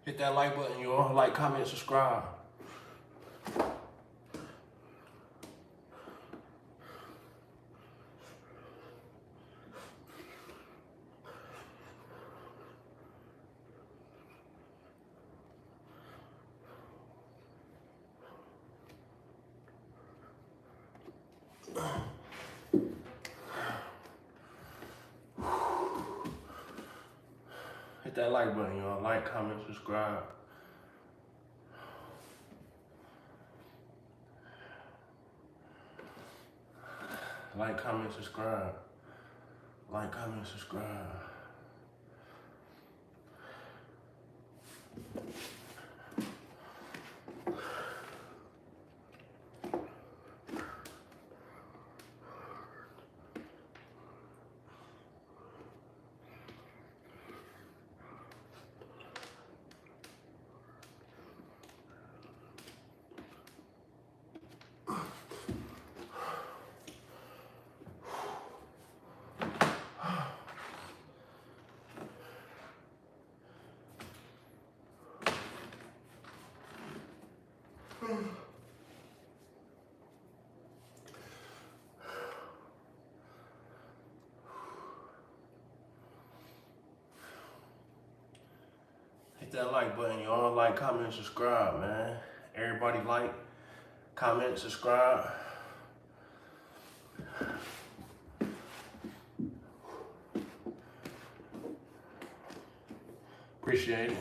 Hit that like button, y'all. Like, comment, subscribe. Hit that like button, y'all. Like, comment, subscribe. Like, comment, subscribe. Like, comment, subscribe. Hit that like button, y'all. Like, comment, subscribe, man. Everybody like, comment, subscribe. Appreciate it.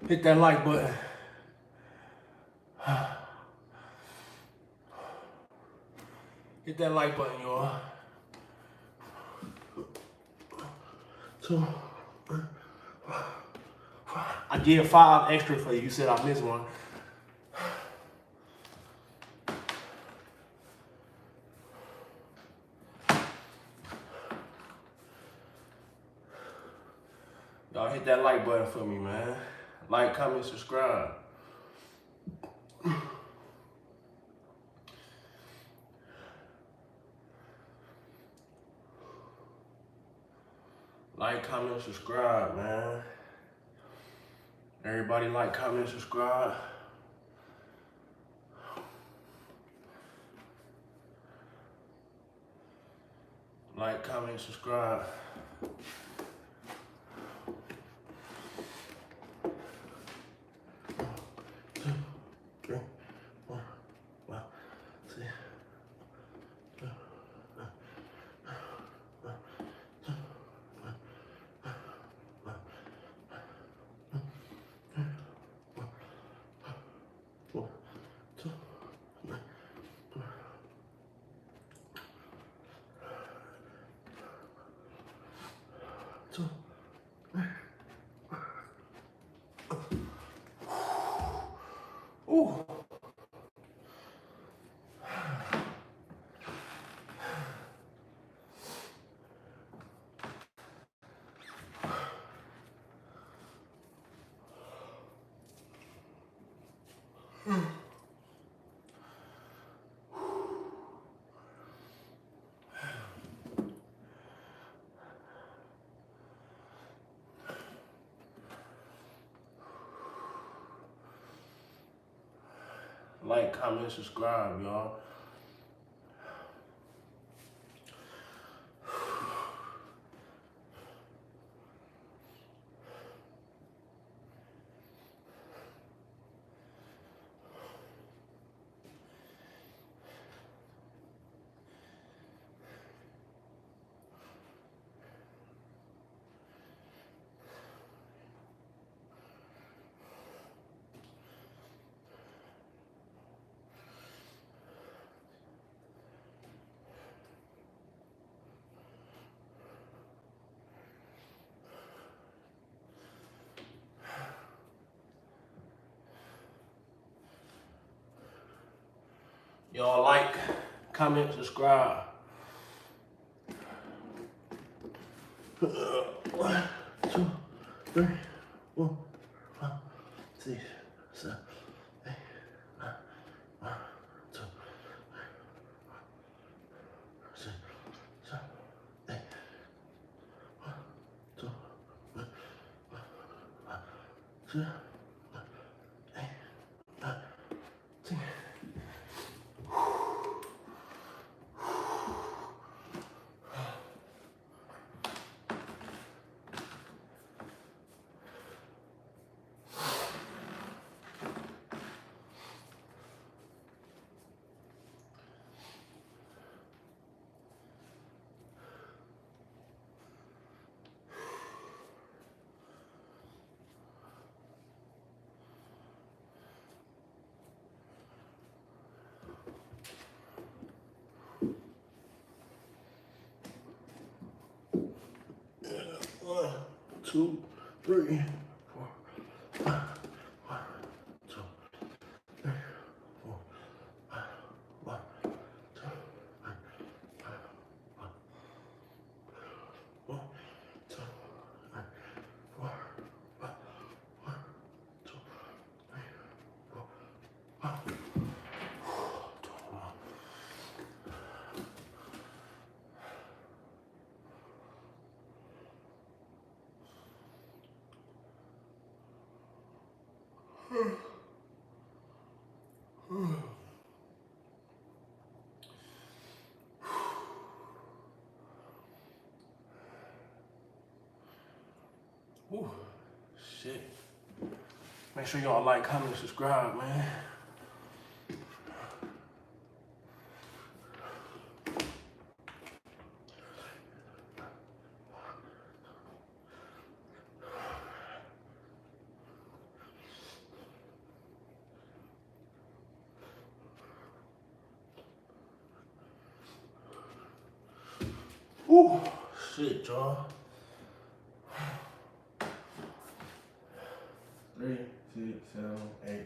Hit that like button. Hit that like button, y'all. So, I did 5 extra for you. You said I missed one. Y'all hit that like button for me, man. Like, comment, subscribe. Like, comment, subscribe, man. Everybody like, comment, subscribe. Like, comment, subscribe. Ooh. Like, comment, subscribe, y'all. Y'all like, comment, subscribe. 1, 2, 3, 4, 5, 6, 7, 8, 9, 1, 2, 6, 7, 8, 1, 2, 3, 4, 5, 6, 8, 9, 10. One, 2, 3, 4, 5. 1, 2, 3, 4, 5. 1, 2, 3, 4, 5. 1, 2, 3, 4, 5. 1, 2, 3, 4, 5. Ooh, shit. Make sure y'all like, comment, subscribe, man. Ooh, shit, y'all. 3, 6, 7, 8.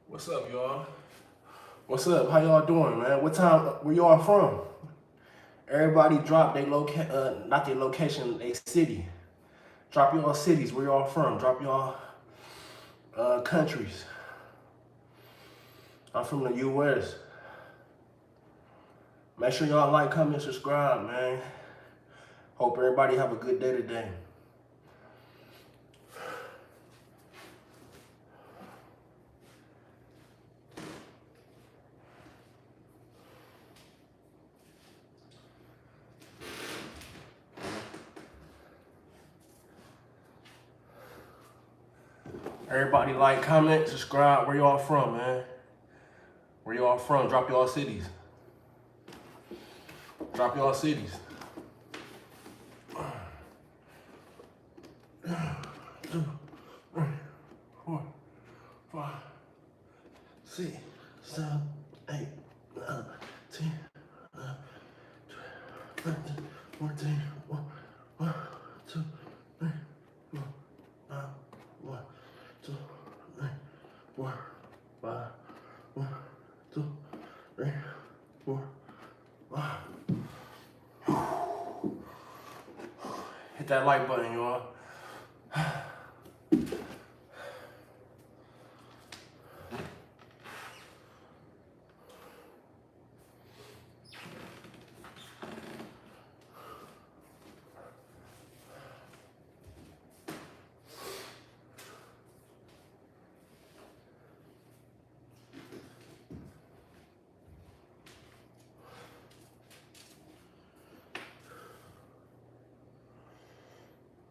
What's up, y'all? What's up? How y'all doing, man? What time? Where y'all from? Everybody drop their not their location, their city. Drop y'all cities. Where y'all from? Drop y'all countries. I'm from the U.S. Make sure y'all like, comment, subscribe, man. Hope everybody have a good day today. Everybody like, comment, subscribe. Where y'all from, man? Where y'all from? Drop y'all cities. Drop y'all cities. 2, 3, 4, 5, 6, 7, 8, 9, 10, 11, 12, 13, 14, 1, 2, 3, 4, 5, 1, 2, 3, 4, 5, 1, 2, 3, 4, 5. Hit that like button, y'all.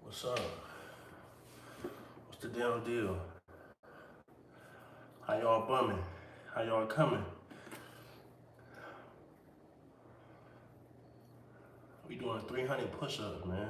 What's up? What's the damn deal? How y'all bumming? How y'all coming? We doing 300 push-ups, man.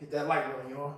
Hit that like button, y'all.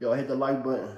Y'all hit the like button.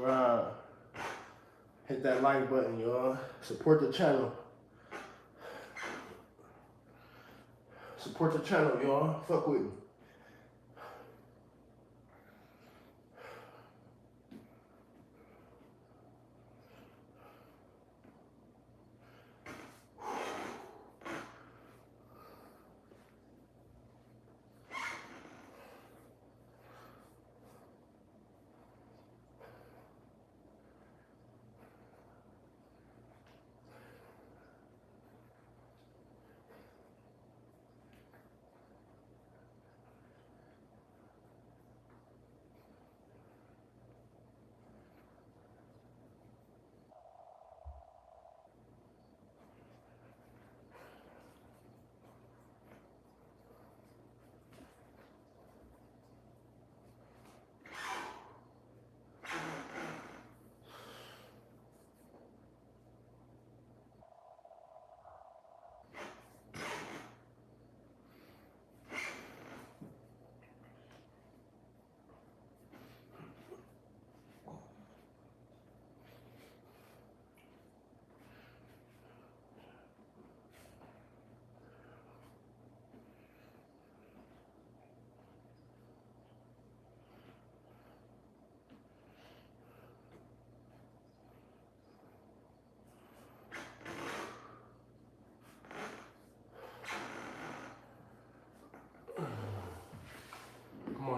Subscribe. Hit that like button, y'all. Support the channel. Support the channel, y'all. Fuck with me.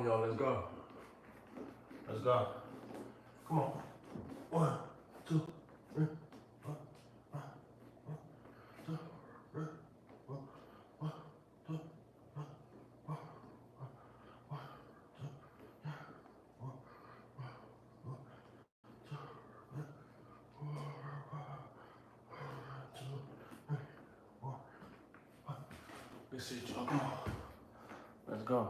on, y'all. Let's go. Let's go. Come on. 1, 2, 3. 1, 2, 3. 1, 2, 3. Let's see, y'all. Come on. Let's go.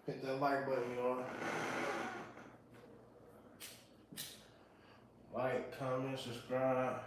Hit that like button, y'all. Like, comment, subscribe.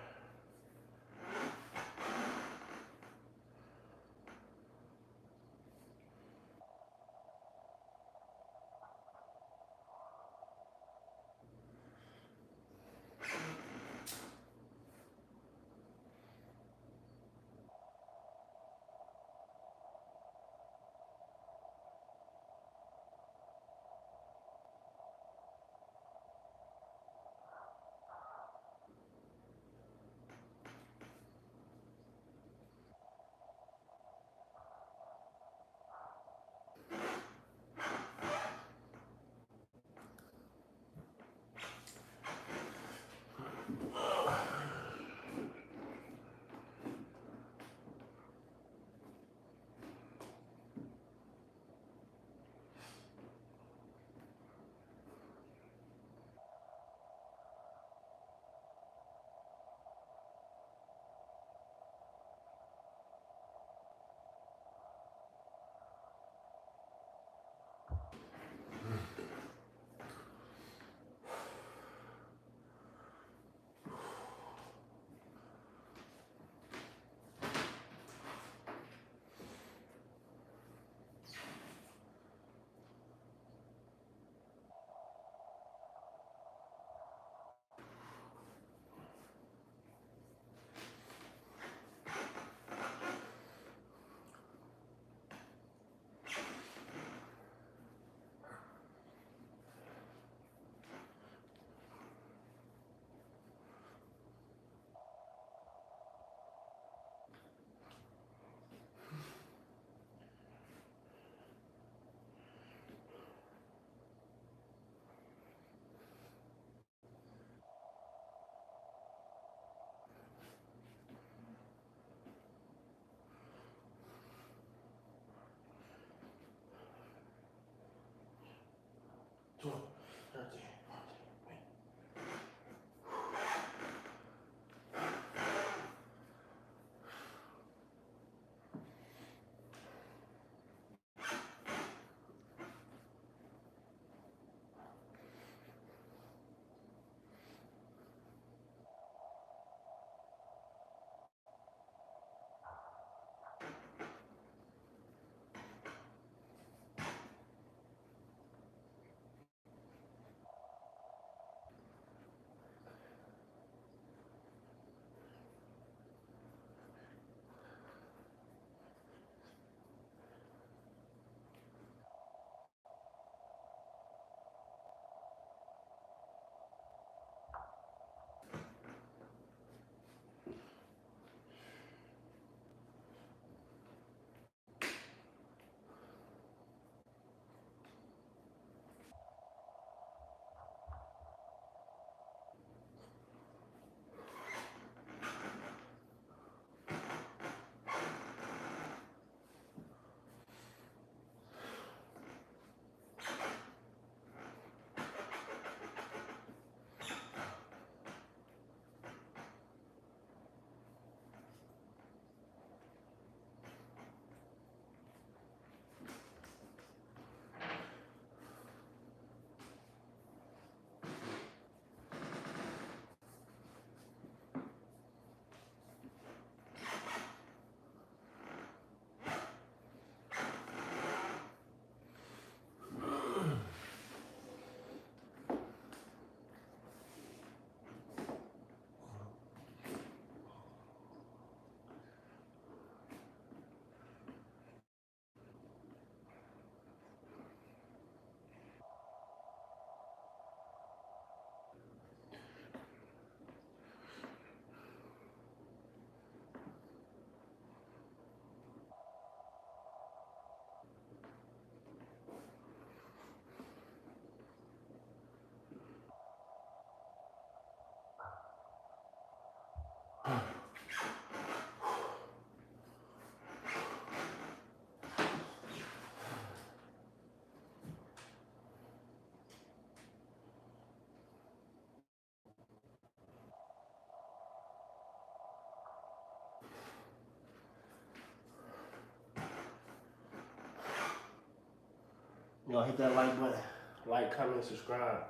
Y'all hit that like button. Like, comment, subscribe.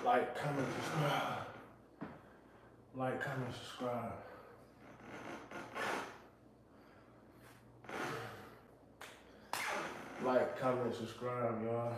Like, comment, subscribe. Like, comment, subscribe. Like, comment, subscribe, y'all.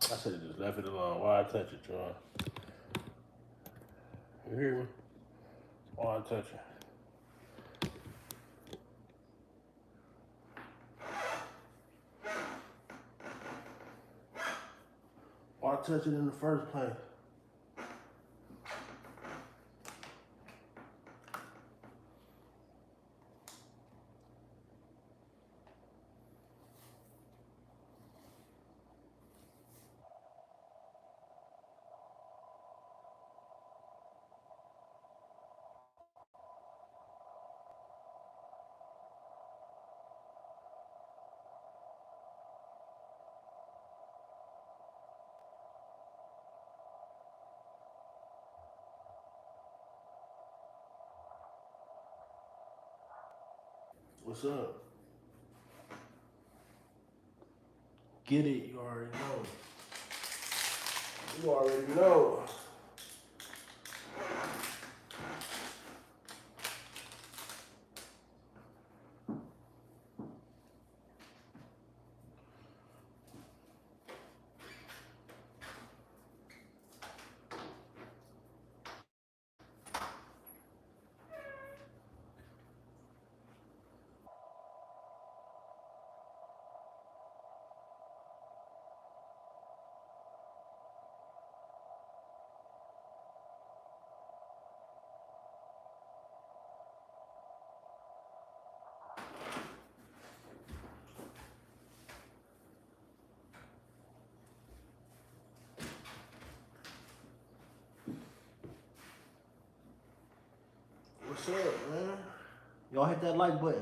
I should have just left it alone. Why I touch it, y'all? You hear me? Why I touch it? Why I touch it in the first place? What's up? Get it, you already know. You already know. What's up, man? Y'all hit that like button.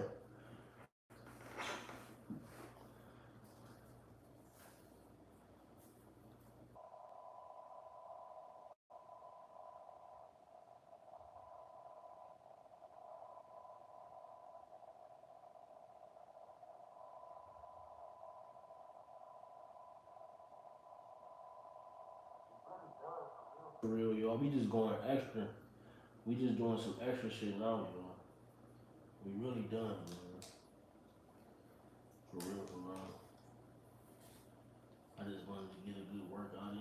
For real, y'all. We just going extra. We just doing some extra shit now, y'all. We really done, man. For real, for real. I just wanted to get a good workout in.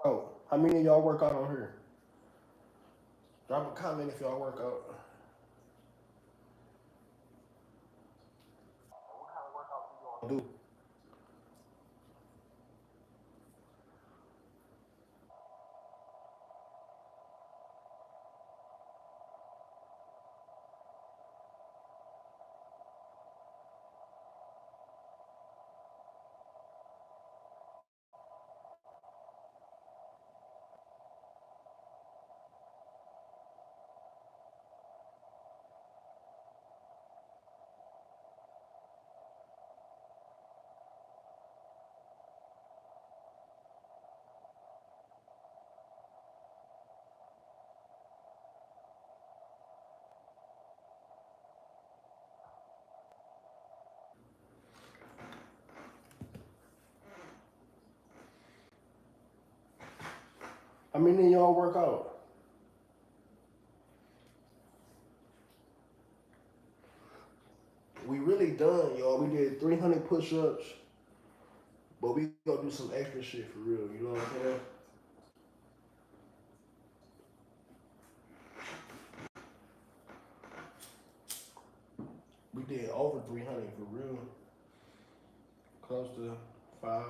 Oh, how many of y'all work out on here? Drop a comment if y'all work out. Do. How many of y'all work out? We really done, y'all. We did 300 push-ups, but we gonna do some extra shit for real. You know what I'm saying? We did over 300 for real. Close to 5.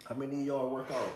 How many of y'all work out?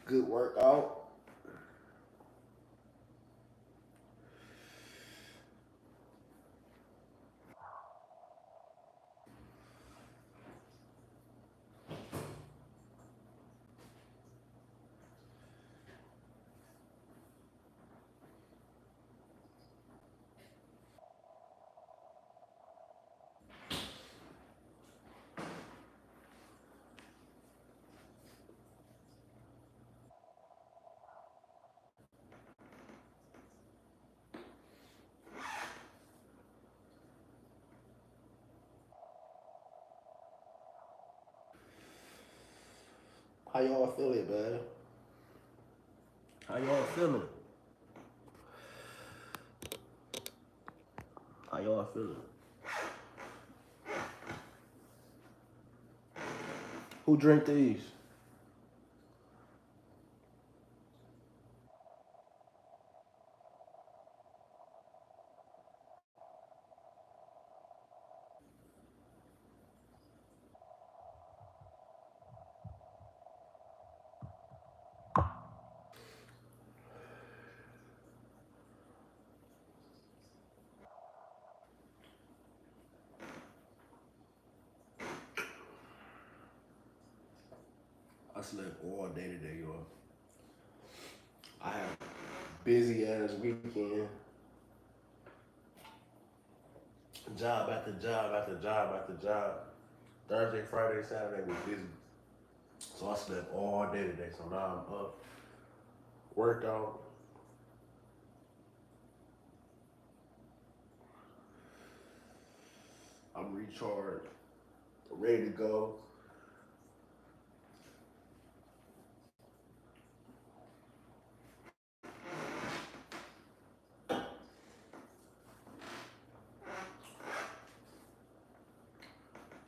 Good workout. How y'all feeling, man? How y'all feeling? How y'all feeling? Who drink these? I slept all day today, y'all. I had a busy ass weekend. Job after job after job after job. Thursday, Friday, Saturday was busy. So I slept all day today. So now I'm up, worked out. I'm recharged, ready to go.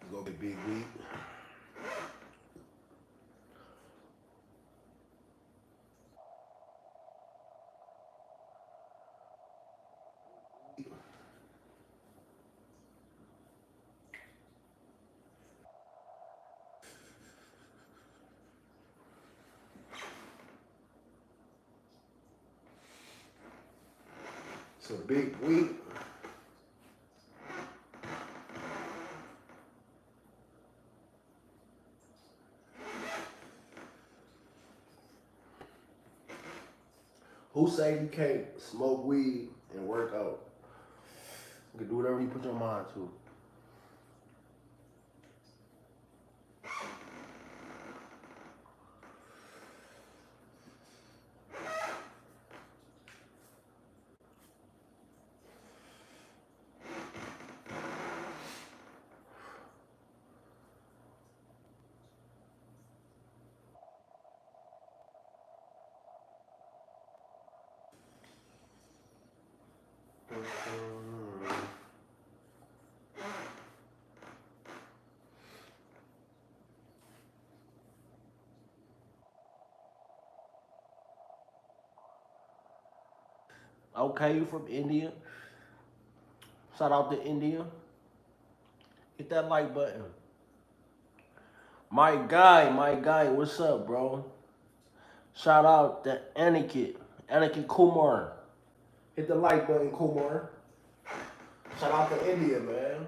It's gonna be a big week. It's a big week. Who say you can't smoke weed and work out? You can do whatever you put your mind to. Okay, you from India? Shout out to India. Hit that like button. My guy, what's up, bro? Shout out to Anakin Kumar. Hit the like button, Kumar. Shout out to India, man.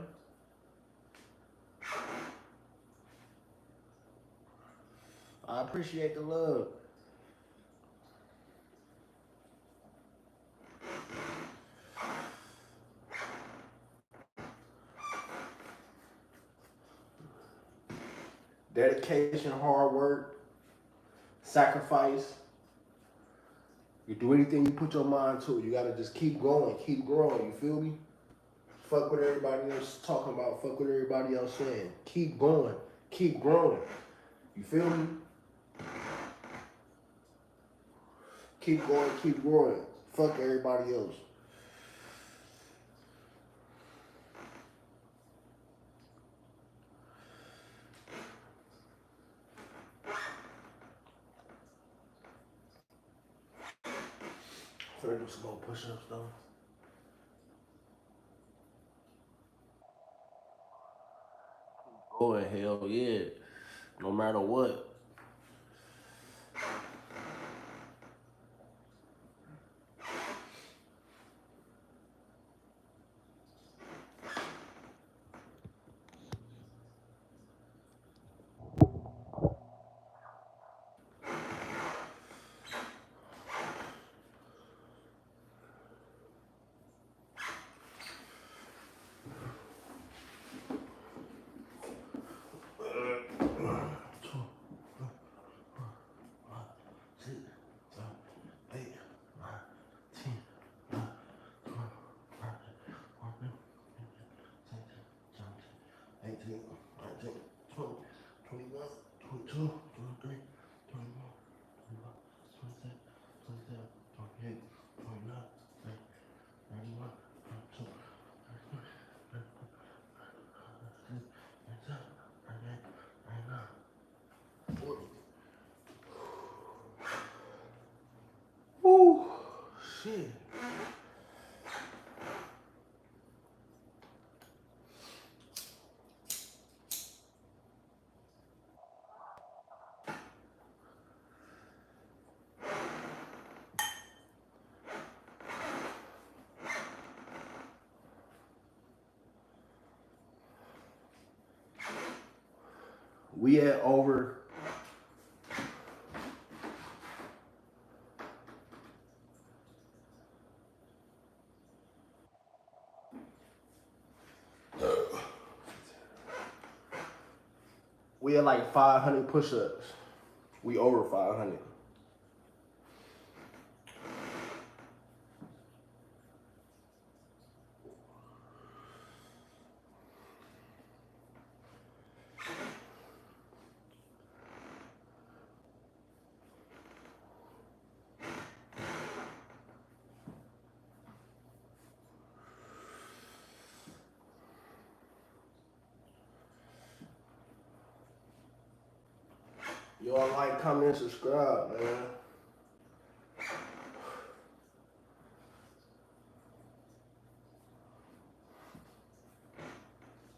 I appreciate the love. Dedication, hard work, sacrifice. You do anything you put your mind to. You gotta just keep going, keep growing. You feel me? Fuck what everybody else talking about. Fuck what everybody else saying. Keep going, keep growing. You feel me? Keep going, keep growing. Fuck everybody else. Finna do some more push-ups though. Going, hell yeah. No matter what. Woo, shit. We at over. We at like 500 push-ups. We over 500. Y'all like, comment, subscribe, man.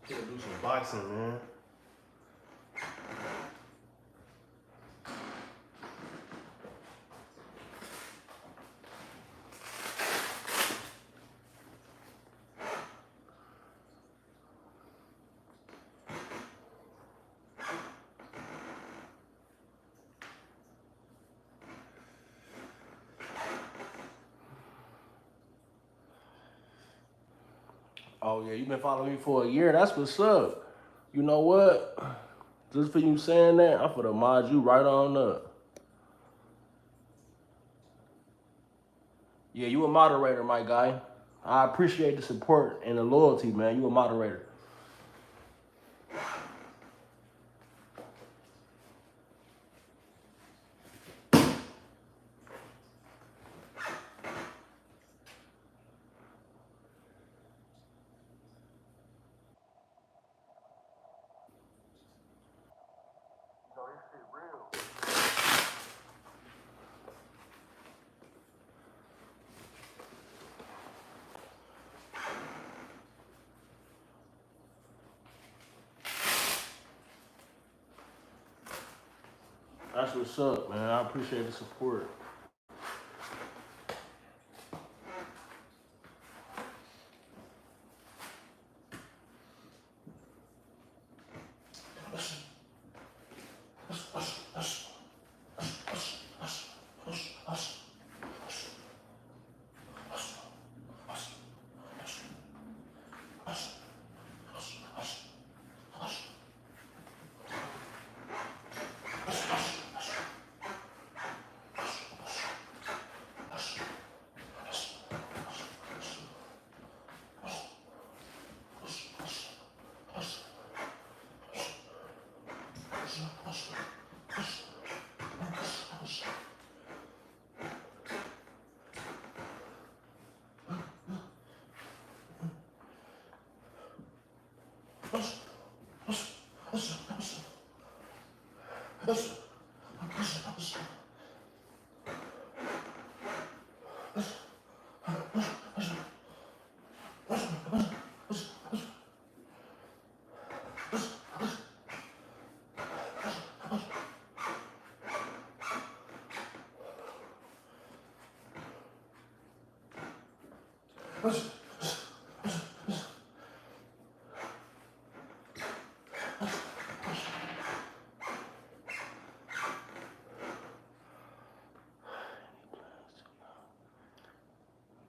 Gonna do some boxing, man. Oh yeah, you been following me for a year. That's what's up. You know what? Just for you saying that, I'm finna mod you right on up. Yeah, you a moderator, my guy. I appreciate the support and the loyalty, man. You a moderator. That's what's up, man. I appreciate the support.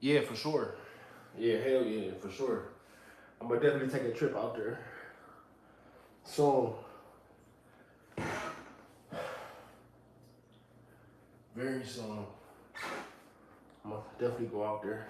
Yeah, for sure. Yeah, hell yeah, for sure. I'm gonna definitely take a trip out there soon. Very soon. I'm gonna definitely go out there.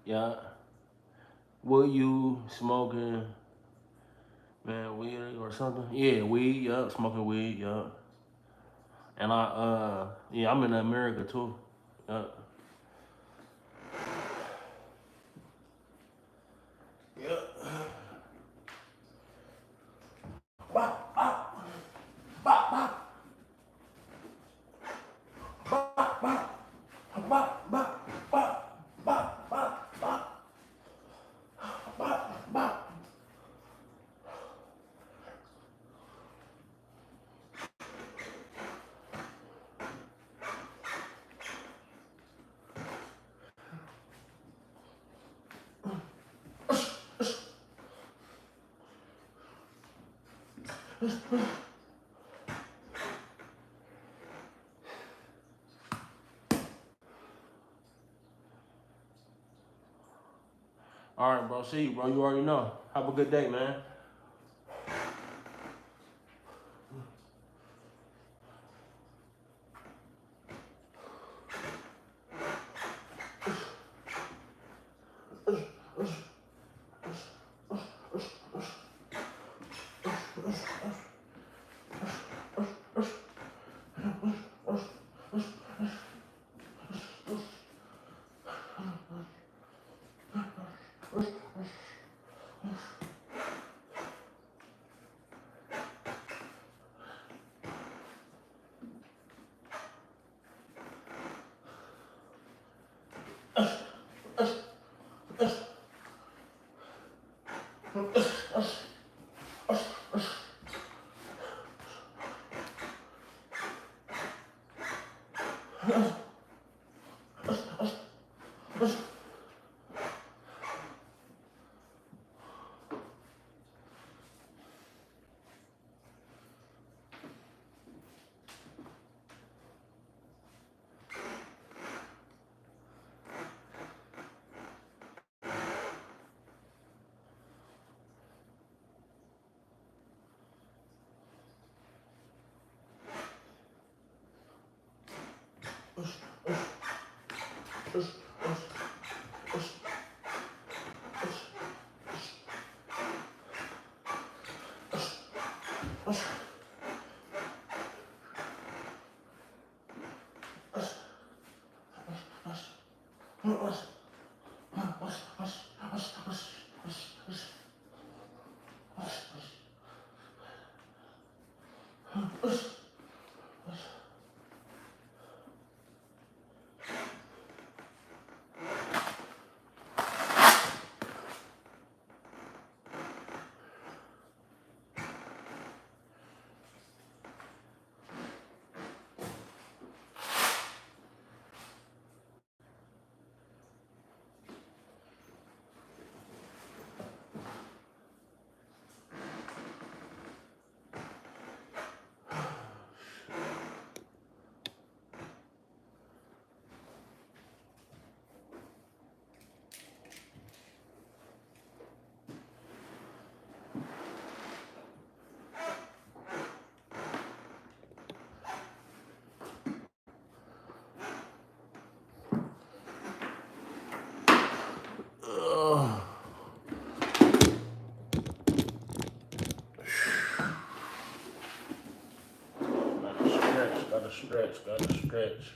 Yeah. What you smoking, man, weed or something? Yeah, weed, yup, smoking weed, yup. And yeah, I'm in America too. Yup. Yup. Bop, bop, bop, bop, bop, bop, bop, bop, bop, bop, bop, bop, bop, bop. All right, bro. See you, bro. You already know. Have a good day, man. Gotta stretch.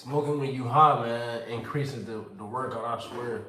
Smoking when you high, man, increases the workout, I swear.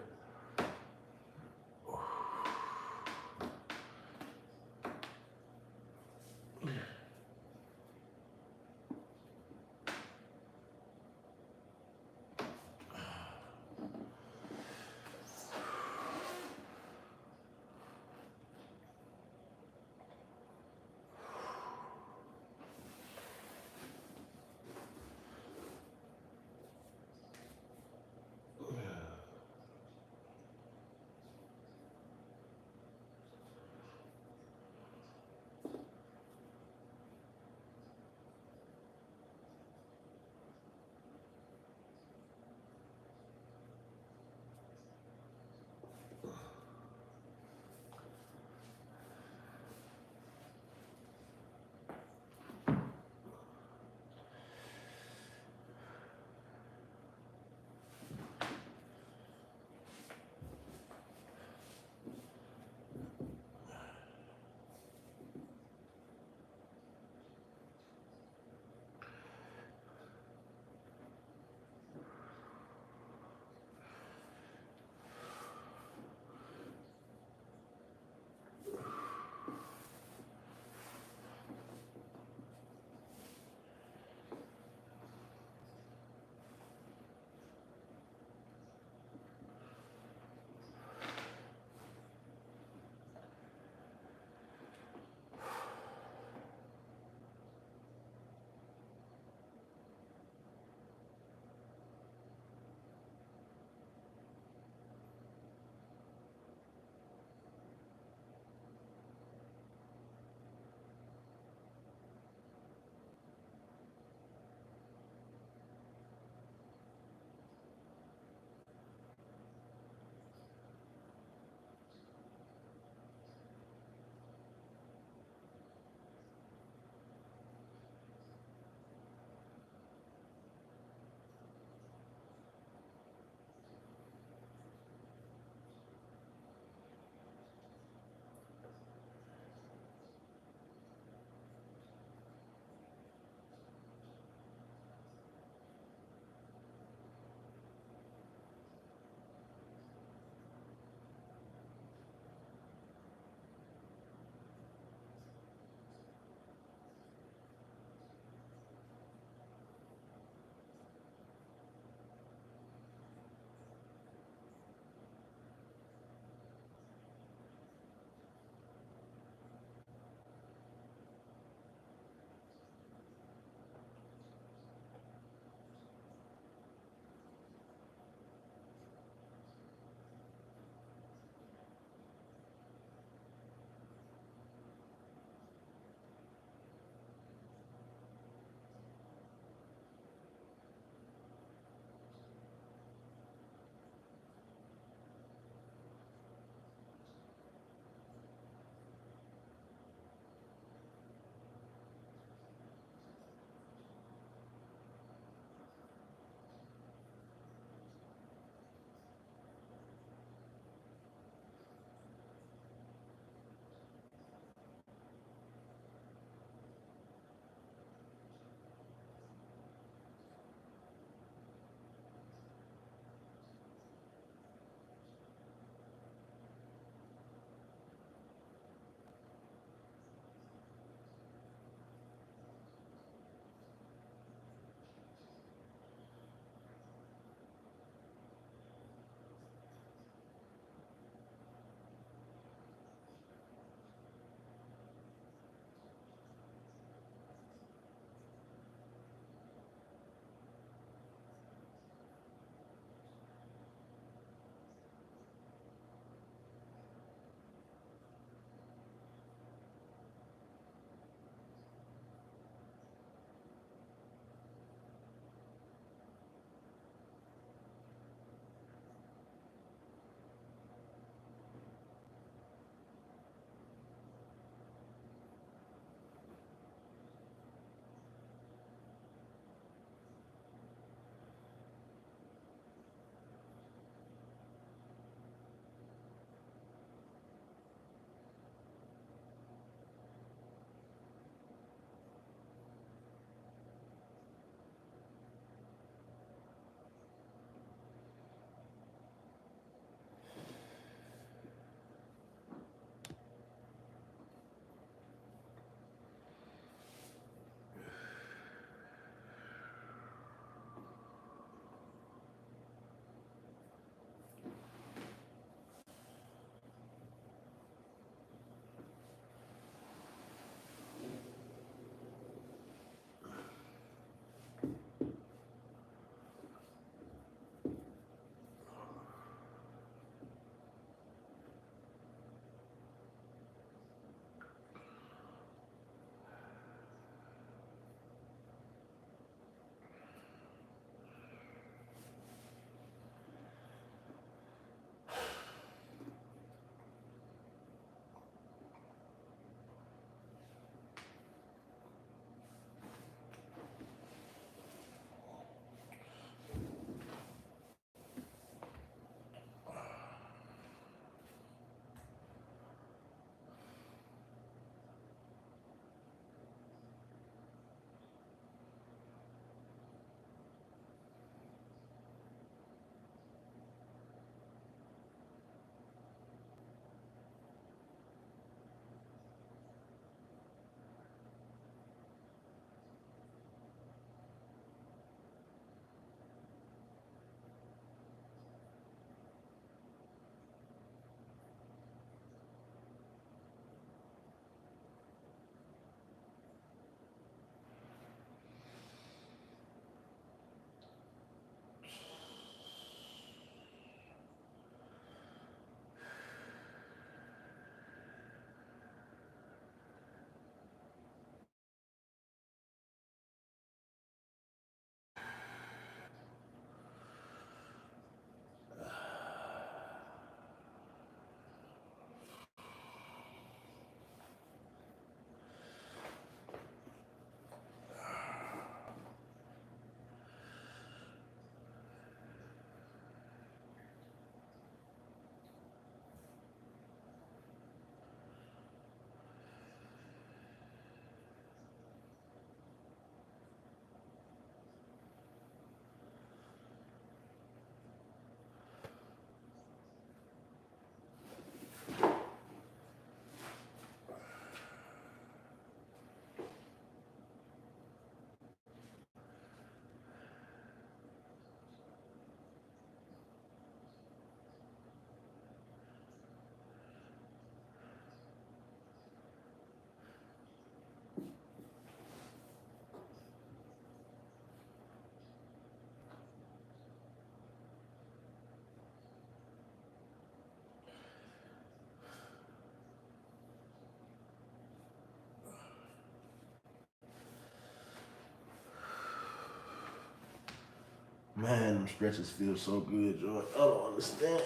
Man, them stretches feel so good, Joy. I don't understand.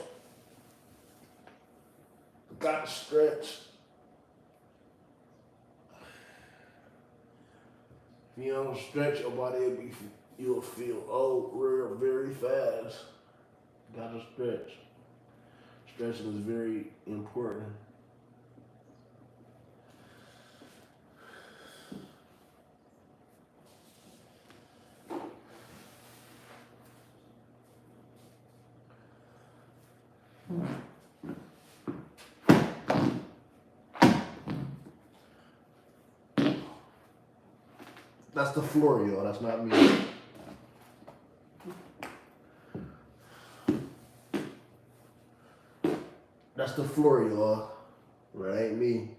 Got to stretch. If you don't stretch your body, you'll feel old real very fast. Got to stretch. Stretching is very important. That's the floor, y'all. That's not me. That's the floor, y'all. That ain't me.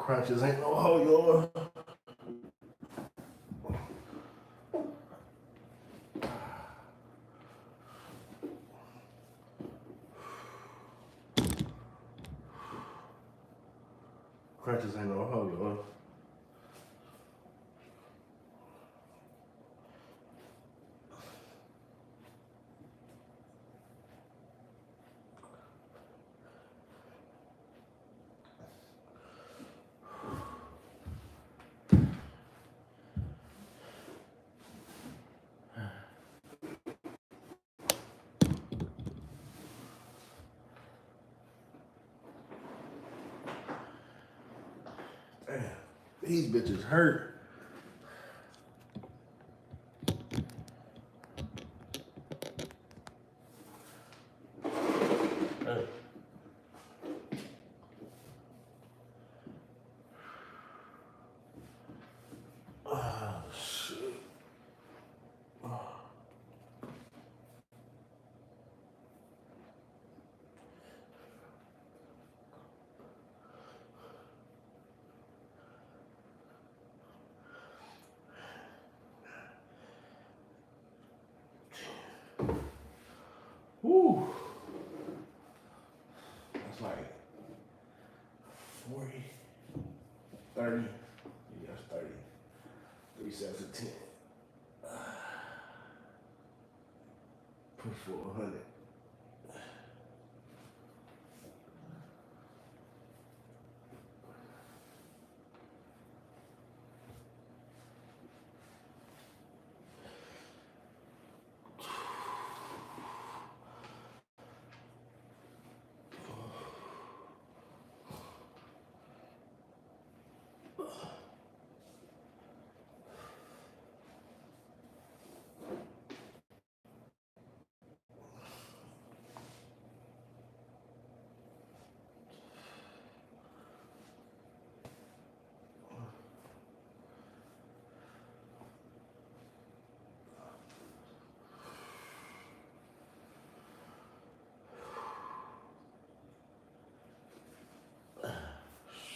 Crunches ain't no hoe, y'all. Crunches ain't no hoe, y'all. Damn, these bitches hurt. Hey. Oh, shit. Woo. That's like 40, 30. Yeah, that's 30. 3 sets of 10. Push for 100.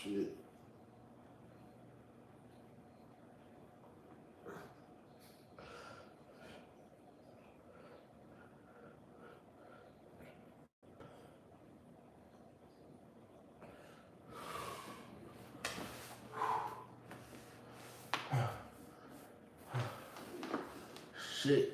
Shit. Shit.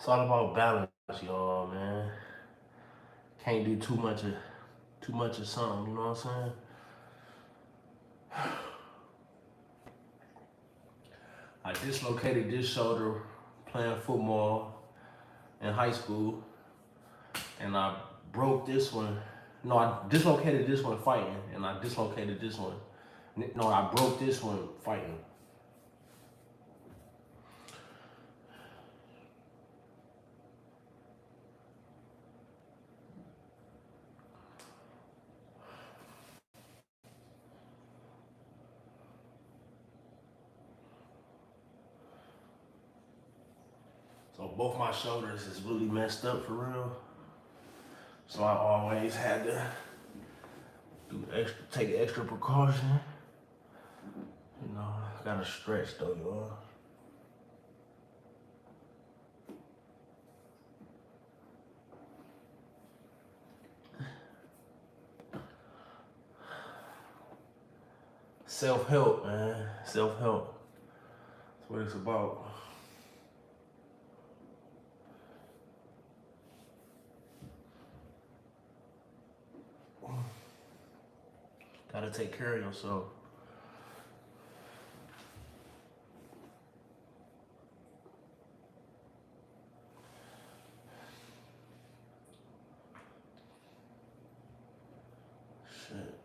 It's all about balance, y'all, man. Can't do too much of something, you know what I'm saying? I dislocated this shoulder playing football in high school, and I broke this one. No, I dislocated this one fighting, and I dislocated this one. No, I broke this one fighting. So both my shoulders is really messed up for real. So I always had to take extra precaution. You know, gotta stretch though, y'all. Self-help, man. Self-help. That's what it's about. Gotta take care of yourself. Shit.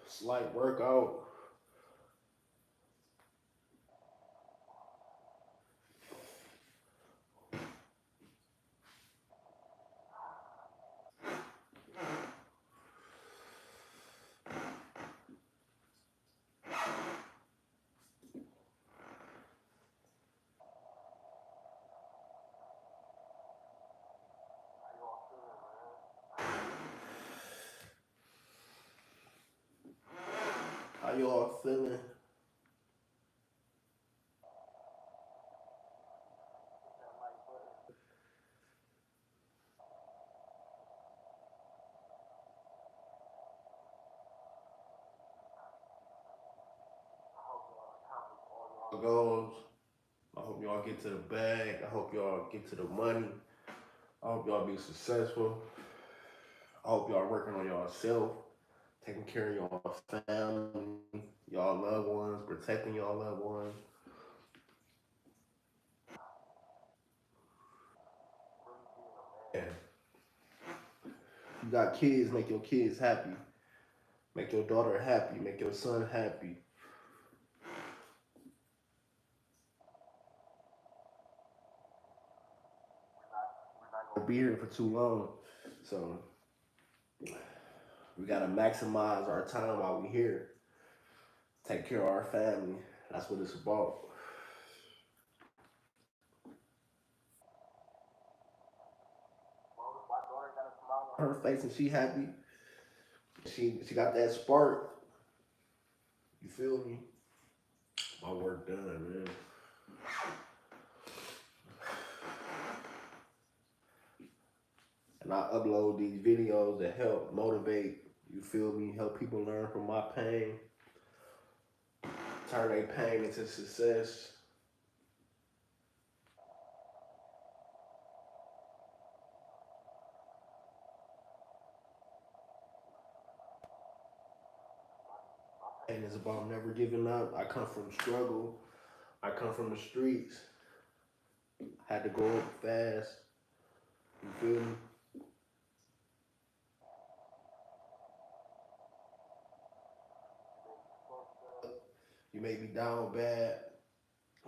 Slight workout. How y'all feeling? goals. I hope y'all get to the bag. I hope y'all get to the money. I hope y'all be successful. I hope y'all working on yourself, taking care of your family, y'all loved ones, protecting y'all loved ones. Yeah. You got kids, make your kids happy. Make your daughter happy. Make your son happy. We'll be here for too long. So we gotta maximize our time while we're here. Take care of our family. That's what it's about. Her face and she happy. She got that spark. You feel me? My work done, man. And I upload these videos that help motivate, you feel me, help people learn from my pain, turn their pain into success. And it's about never giving up. I come from struggle. I come from the streets. Had to grow up fast. You feel me? You may be down bad,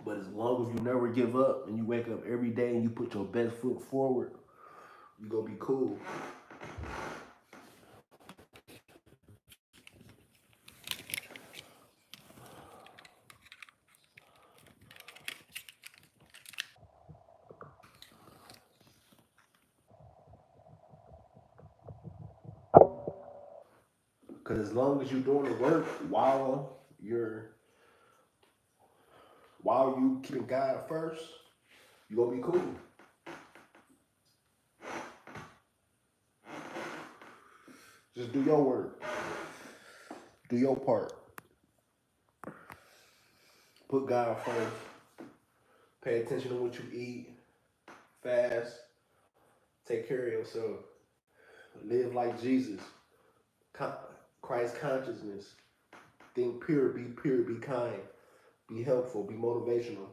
but as long as you never give up and you wake up every day and you put your best foot forward, you gonna be cool. Cause as long as you're doing the work you're while you keeping God first, you gonna be cool. Just do your work. Do your part. Put God first. Pay attention to what you eat. Fast. Take care of yourself. Live like Jesus. Christ consciousness. Think pure. Be pure. Be kind. Be helpful. Be motivational.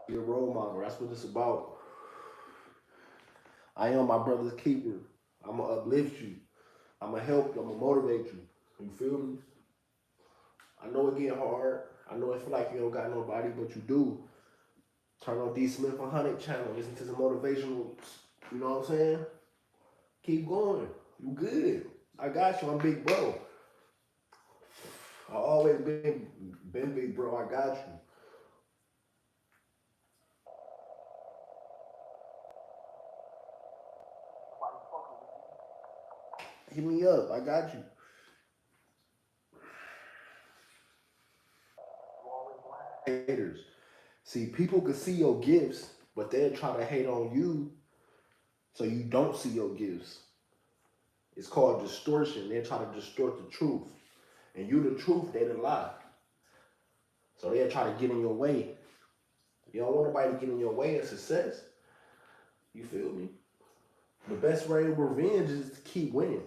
Be a role model. That's what it's about. I am my brother's keeper. I'm gonna uplift you. I'm gonna help you. I'm gonna motivate you. You feel me? I know it get hard. I know it feel like you don't got nobody, but you do. Turn on D Smith 100 channel. Listen to some motivational. You know what I'm saying? Keep going. You good. I got you. I'm big bro. I always been big bro. I got you. Hit me up. I got you. Haters. See, people can see your gifts, but they'll try to hate on you so you don't see your gifts. It's called distortion. They try to distort the truth. And you the truth, they the lie. So they'll try to get in your way. You don't want nobody to get in your way of success. You feel me? The best way of revenge is to keep winning.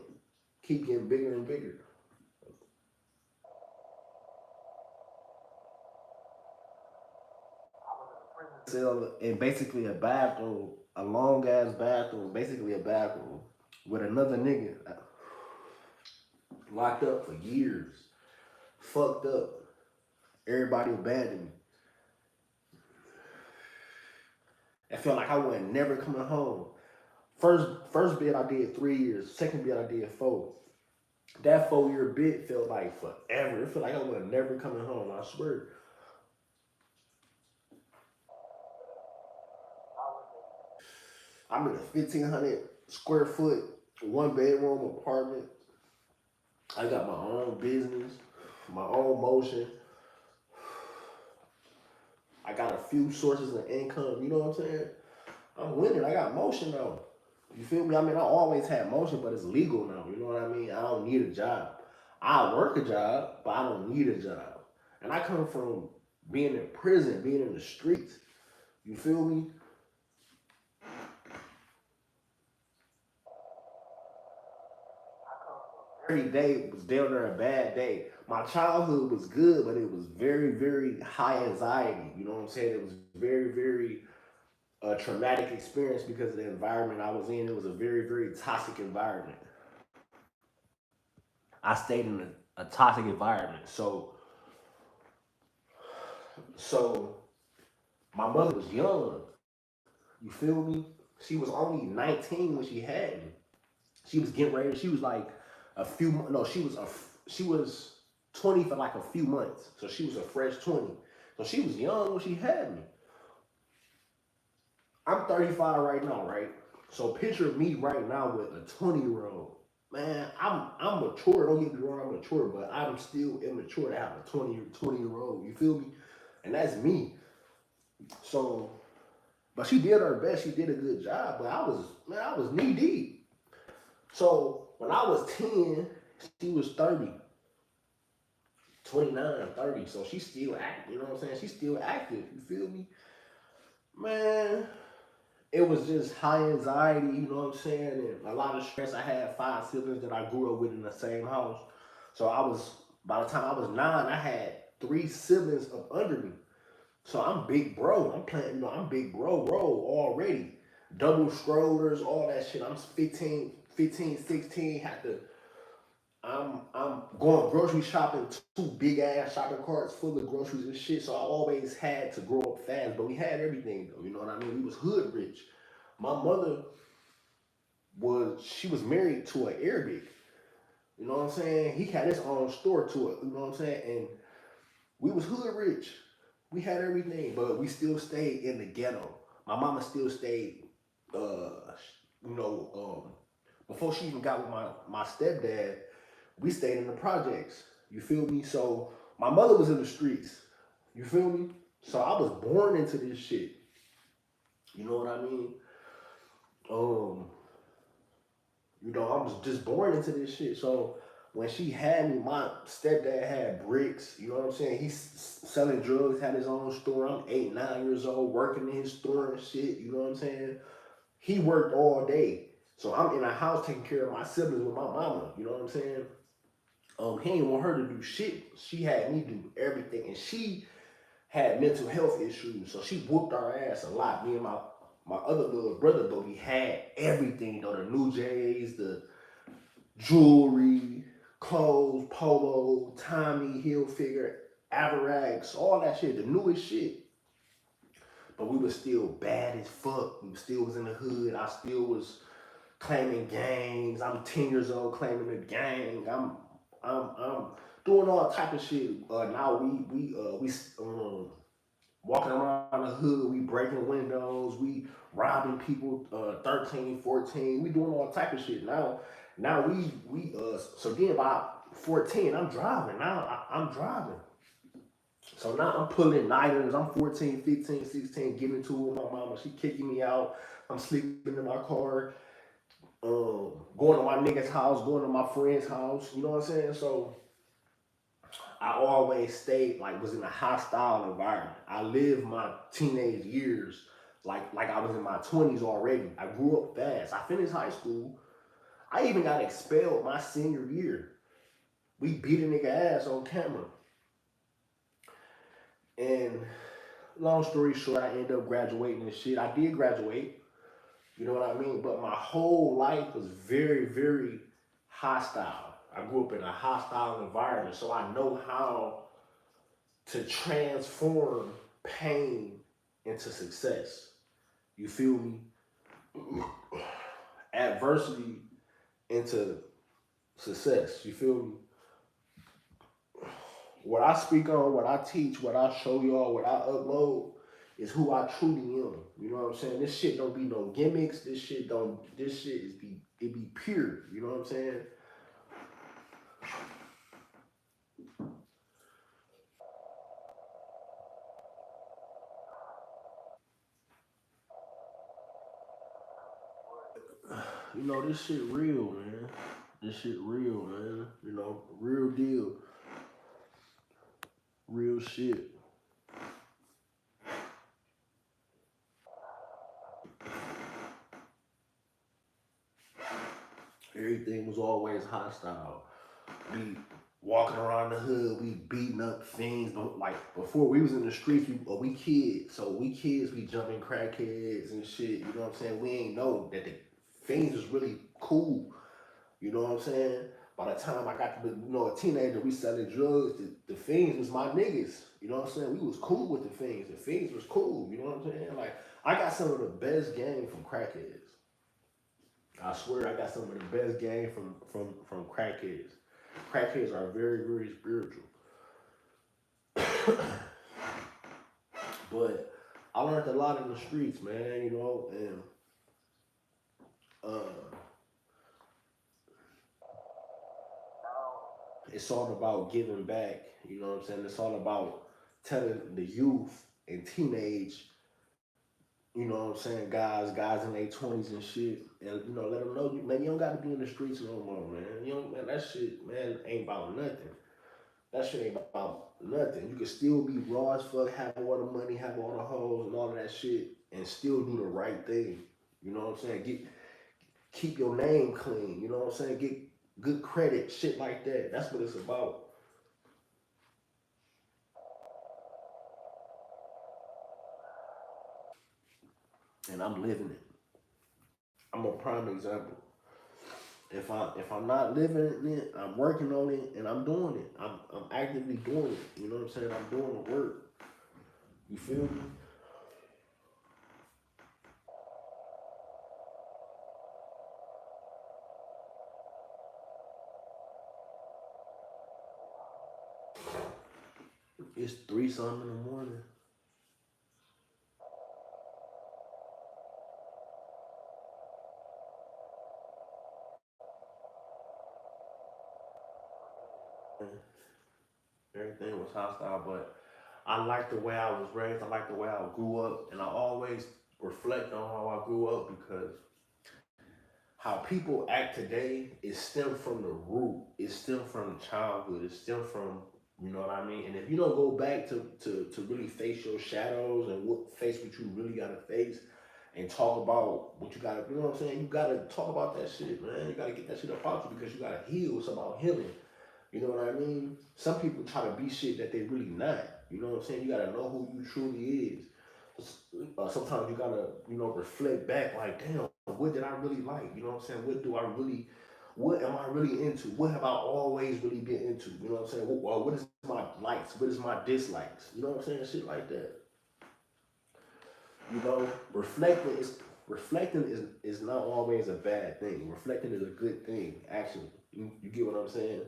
Keep getting bigger and bigger. Cell in basically a bathroom, a long ass bathroom, basically a bathroom, with another nigga locked up for years, fucked up. Everybody abandoned me. I felt like I wasn't never coming home. First bid I did 3 years. Second bid I did 4. That 4 year bid felt like forever. It felt like I was never coming home. I swear. I'm in a 1,500 square foot, 1 bedroom apartment. I got my own business, my own motion. I got a few sources of income. You know what I'm saying? I'm winning. I got motion though. You feel me? I mean, I always had motion, but it's legal now. You know what I mean? I don't need a job. I work a job, but I don't need a job. And I come from being in prison, being in the streets. You feel me? Every day was down there a bad day. My childhood was good, but it was very, very high anxiety. You know what I'm saying? It was very, very traumatic experience because of the environment I was in. It was a very, very toxic environment. I stayed in a toxic environment. So my mother was young. You feel me? She was only 19 when she had me. She was getting ready. She was like a few. No, she was 20 for like a few months. So she was a fresh 20. So she was young when she had me. I'm 35 right now, right? So picture me right now with a 20-year-old. Man, I'm mature. Don't get me wrong, I'm mature, but I'm still immature to have a 20-year old. You feel me? And that's me. So, but she did her best. She did a good job. But I was knee deep. So when I was 10, she was 30, 29, 30. So she's still active. You know what I'm saying? She's still active. You feel me? Man, it was just high anxiety, you know what I'm saying? And a lot of stress. I had 5 siblings that I grew up with in the same house. So by the time I was 9, I had 3 siblings up under me. So I'm big bro. I'm playing, I'm big bro already. Double strollers, all that shit. I'm 15, 16. I'm going grocery shopping, 2 big ass shopping carts full of groceries and shit. So I always had to grow up fast, but we had everything though. You know what I mean? We was hood rich. My mother she was married to an Arabic. You know what I'm saying? He had his own store to it. You know what I'm saying? And we was hood rich. We had everything, but we still stayed in the ghetto. My mama still stayed, you know, before she even got with my stepdad, we stayed in the projects. You feel me? So my mother was in the streets. You feel me? So I was born into this shit. You know what I mean? Um, I was just born into this shit. So when she had me, my stepdad had bricks. You know what I'm saying? He's selling drugs, had his own store. I'm 8, 9 years old, working in his store and shit. You know what I'm saying? He worked all day. So I'm in a house taking care of my siblings with my mama. You know what I'm saying? He didn't want her to do shit. She had me do everything. And she had mental health issues. So she whooped our ass a lot. Me and my other little brother, but we had everything, the New Jays, the jewelry, clothes, polo, Tommy Hilfiger, Averax, all that shit, the newest shit. But we was still bad as fuck. We still was in the hood. I still was claiming gangs. I'm 10 years old claiming a gang. I'm doing all type of shit. Now we walking around the hood. We breaking windows. We robbing people. 13, 14. We doing all type of shit. Now so then by 14, I'm driving. I'm driving. So now I'm pulling nighters. I'm 14, 15, 16, getting into it with my mama. She kicking me out. I'm sleeping in my car. Going to my nigga's house, going to my friend's house. You know what I'm saying? So I always stayed was in a hostile environment. I lived my teenage years like I was in my 20s already. I grew up fast. I finished high school. I even got expelled my senior year. We beat a nigga ass on camera. And long story short, I ended up graduating and shit. I did graduate, you know what I mean? But my whole life was very, very hostile. I grew up in a hostile environment, so I know how to transform pain into success. You feel me? Adversity into success. You feel me? What I speak on, what I teach, what I show y'all, what I upload is who I truly am. You know what I'm saying? This shit don't be no gimmicks. This shit it be pure. You know what I'm saying? You know, this shit real, man. This shit real, man. You know, real deal, real shit. Everything was always hostile. We walking around the hood, we beating up things. Like before, we was in the streets. We kids, so we kids, we jumping crackheads and shit. You know what I'm saying? We ain't know that the things was really cool. You know what I'm saying? By the time I got to be, a teenager, we selling drugs. The fiends was my niggas. You know what I'm saying? We was cool with the fiends. The fiends was cool. You know what I'm saying? Like I got some of the best game from crackheads. I swear I got some of the best game from crackheads. Crackheads are very, very spiritual. But I learned a lot in the streets, man, and uh, it's all about giving back. You know what I'm saying? It's all about telling the youth and teenage, what I'm saying, guys in their 20s and shit, and let them know, man, you don't got to be in the streets no more, man. You don't, man, that shit, man, ain't about nothing. That shit ain't about nothing. You can still be raw as fuck, have all the money, have all the hoes, and all of that shit, and still do the right thing. You know what I'm saying? Keep your name clean. You know what I'm saying? Get good credit, shit like that. That's what it's about. And I'm living it. I'm a prime example. If I'm not living it, I'm working on it and I'm doing it. I'm actively doing it. You know what I'm saying? I'm doing the work. You feel me? It's 3 something in the morning. Everything was hostile, but I like the way I was raised. I like the way I grew up, and I always reflect on how I grew up because how people act today is stem from the root. It stem from childhood. It stem from what I mean. And if you don't go back to really face your shadows and face what you really gotta face and talk about what you gotta, you know what I'm saying? You gotta talk about that shit, man. You gotta get that shit up out you because you gotta heal. It's about healing. You know what I mean? Some people try to be shit that they really not. You know what I'm saying? You gotta know who you truly is. Sometimes you gotta, reflect back like, damn, what did I really like? You know what I'm saying? What am I really into? What have I always really been into? You know what I'm saying? What is my likes? What is my dislikes? You know what I'm saying? Shit like that. You know, reflecting is not always a bad thing. Reflecting is a good thing, actually. You get what I'm saying?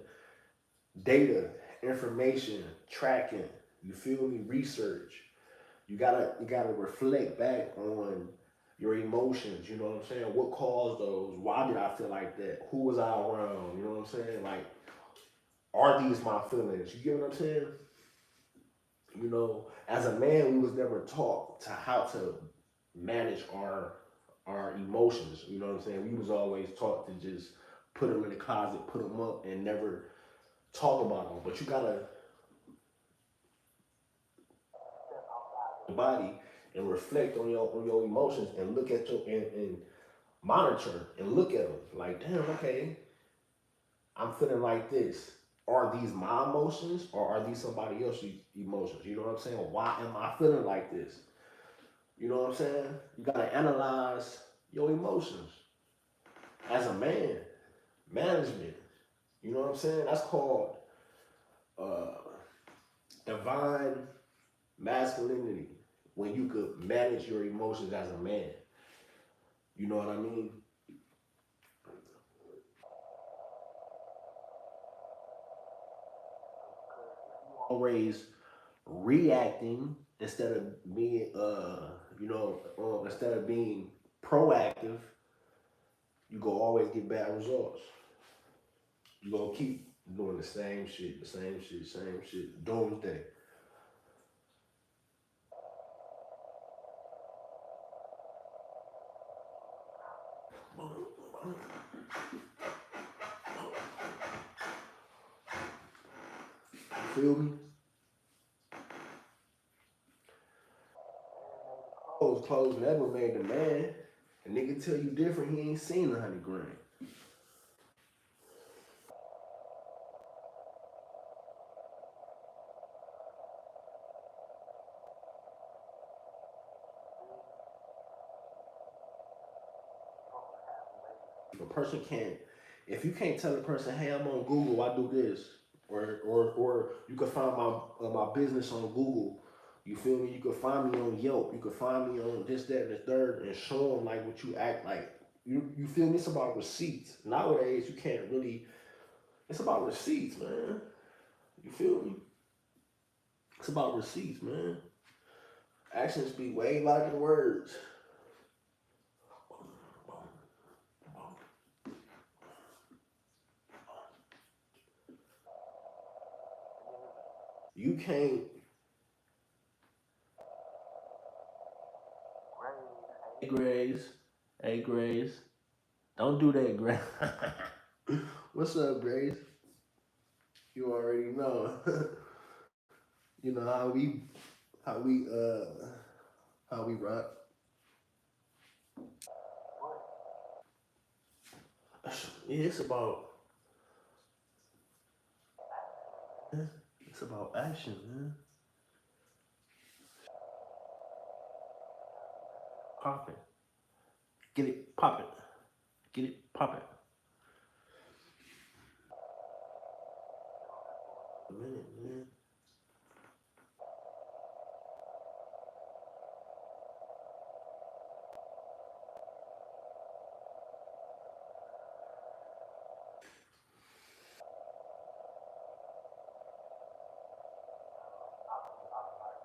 Data, information, tracking, you feel me? Research. You gotta reflect back on your emotions, you know what I'm saying? What caused those? Why did I feel like that? Who was I around? You know what I'm saying? Like, are these my feelings? You get what I'm saying? As a man, we was never taught to how to manage our emotions. You know what I'm saying? We was always taught to just put them in the closet, put them up, and never talk about them. But you gotta the body and reflect on your emotions and look at and monitor and look at them like, damn, okay, I'm feeling like this. Are these my emotions or are these somebody else's emotions? You know what I'm saying? Why am I feeling like this? You know what I'm saying? You gotta analyze your emotions as a man. Management. You know what I'm saying? That's called uh, divine masculinity. When you could manage your emotions as a man. You know what I mean? Always reacting instead of being instead of being proactive, you go always get bad results. You gonna keep doing the same shit, doomsday. Feel me? Clothes never made the man. A nigga tell you different, he ain't seen 100 grand. A person can't, if you can't tell a person, hey, I'm on Google, I do this, or you can find my business on Google. You feel me? You can find me on Yelp. You can find me on this, that, and the third, and show them like what you act like. You feel me? It's about receipts. Nowadays, you can't really. It's about receipts, man. You feel me? It's about receipts, man. Actions speak way louder than words. You can't. Hey, Grace. Hey, Grace. Don't do that, Grace. What's up, Grace? You already know. You know how we how we rock. Yeah, it's about action, man. Pop it. Get it, pop it. Get it, pop it. A minute, man.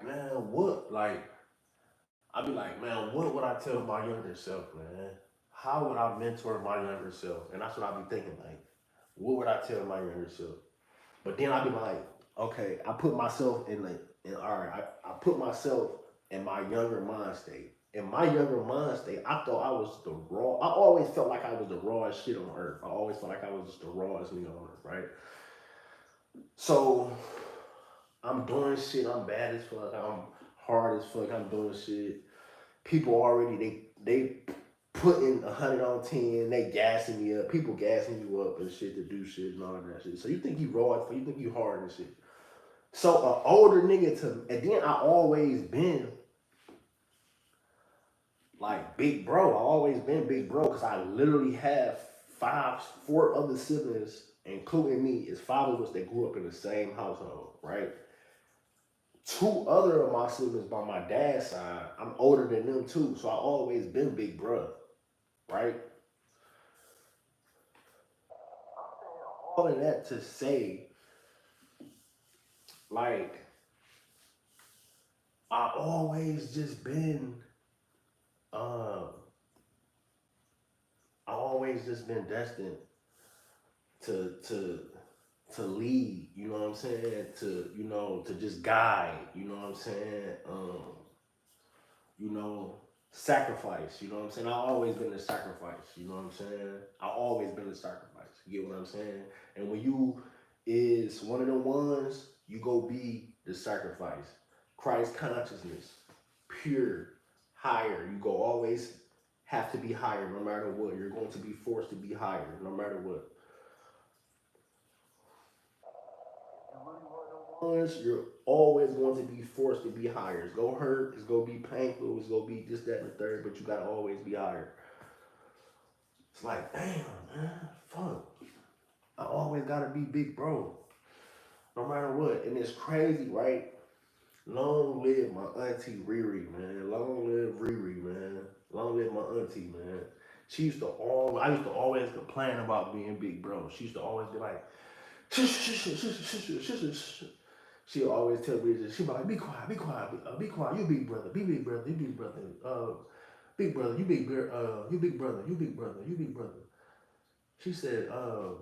Man, what? Like, I be like, man, what would I tell my younger self, man? How would I mentor my younger self? And that's what I be thinking, like, what would I tell my younger self? But then I be like, okay, I put myself in all right, I put myself in my younger mind state. In my younger mind state, I thought I was the raw. I always felt like I was the rawest shit on earth. I always felt like I was just the rawest nigga on earth, right? So I'm doing shit. I'm bad as fuck. I'm hard as fuck. I'm doing shit. People already they putting 100 on 10. They gassing me up. People gassing you up and shit to do shit and all of that shit. So you think you raw as fuck. You think you hard and shit. So an older nigga to, and then I always been like big bro. I always been big bro because I literally have four other siblings, including me. It's five of us that grew up in the same household, right? Two other of my siblings by my dad's side, I'm older than them too. So I always been big bro, right? All of that to say, like, I always just been, uh, I always just been destined to to to lead, you know what I'm saying? To just guide, you know what I'm saying? You know, sacrifice, you know what I'm saying? I always been a sacrifice, you know what I'm saying? I always been a sacrifice. You get what I'm saying? And when you is one of the ones, you go be the sacrifice. Christ consciousness, pure, higher. You go always have to be higher no matter what. You're going to be forced to be higher no matter what. Ones, you're always going to be forced to be higher. It's gonna hurt, it's gonna be painful, it's gonna be this, that, and the third, but you gotta always be higher. It's like, damn, man, fuck. I always gotta be big bro, no matter what. And it's crazy, right? Long live my auntie Riri, man. Long live Riri, man. Long live my auntie, man. I used to always complain about being big bro. She used to always be like, shush, shush, shush, shush, shush, shush, shush, shush. She always tell me this. She be like, be quiet, be quiet, be quiet. You big brother, be big brother, you big brother. Big brother, you big brother, you big brother, you big brother. She said, um,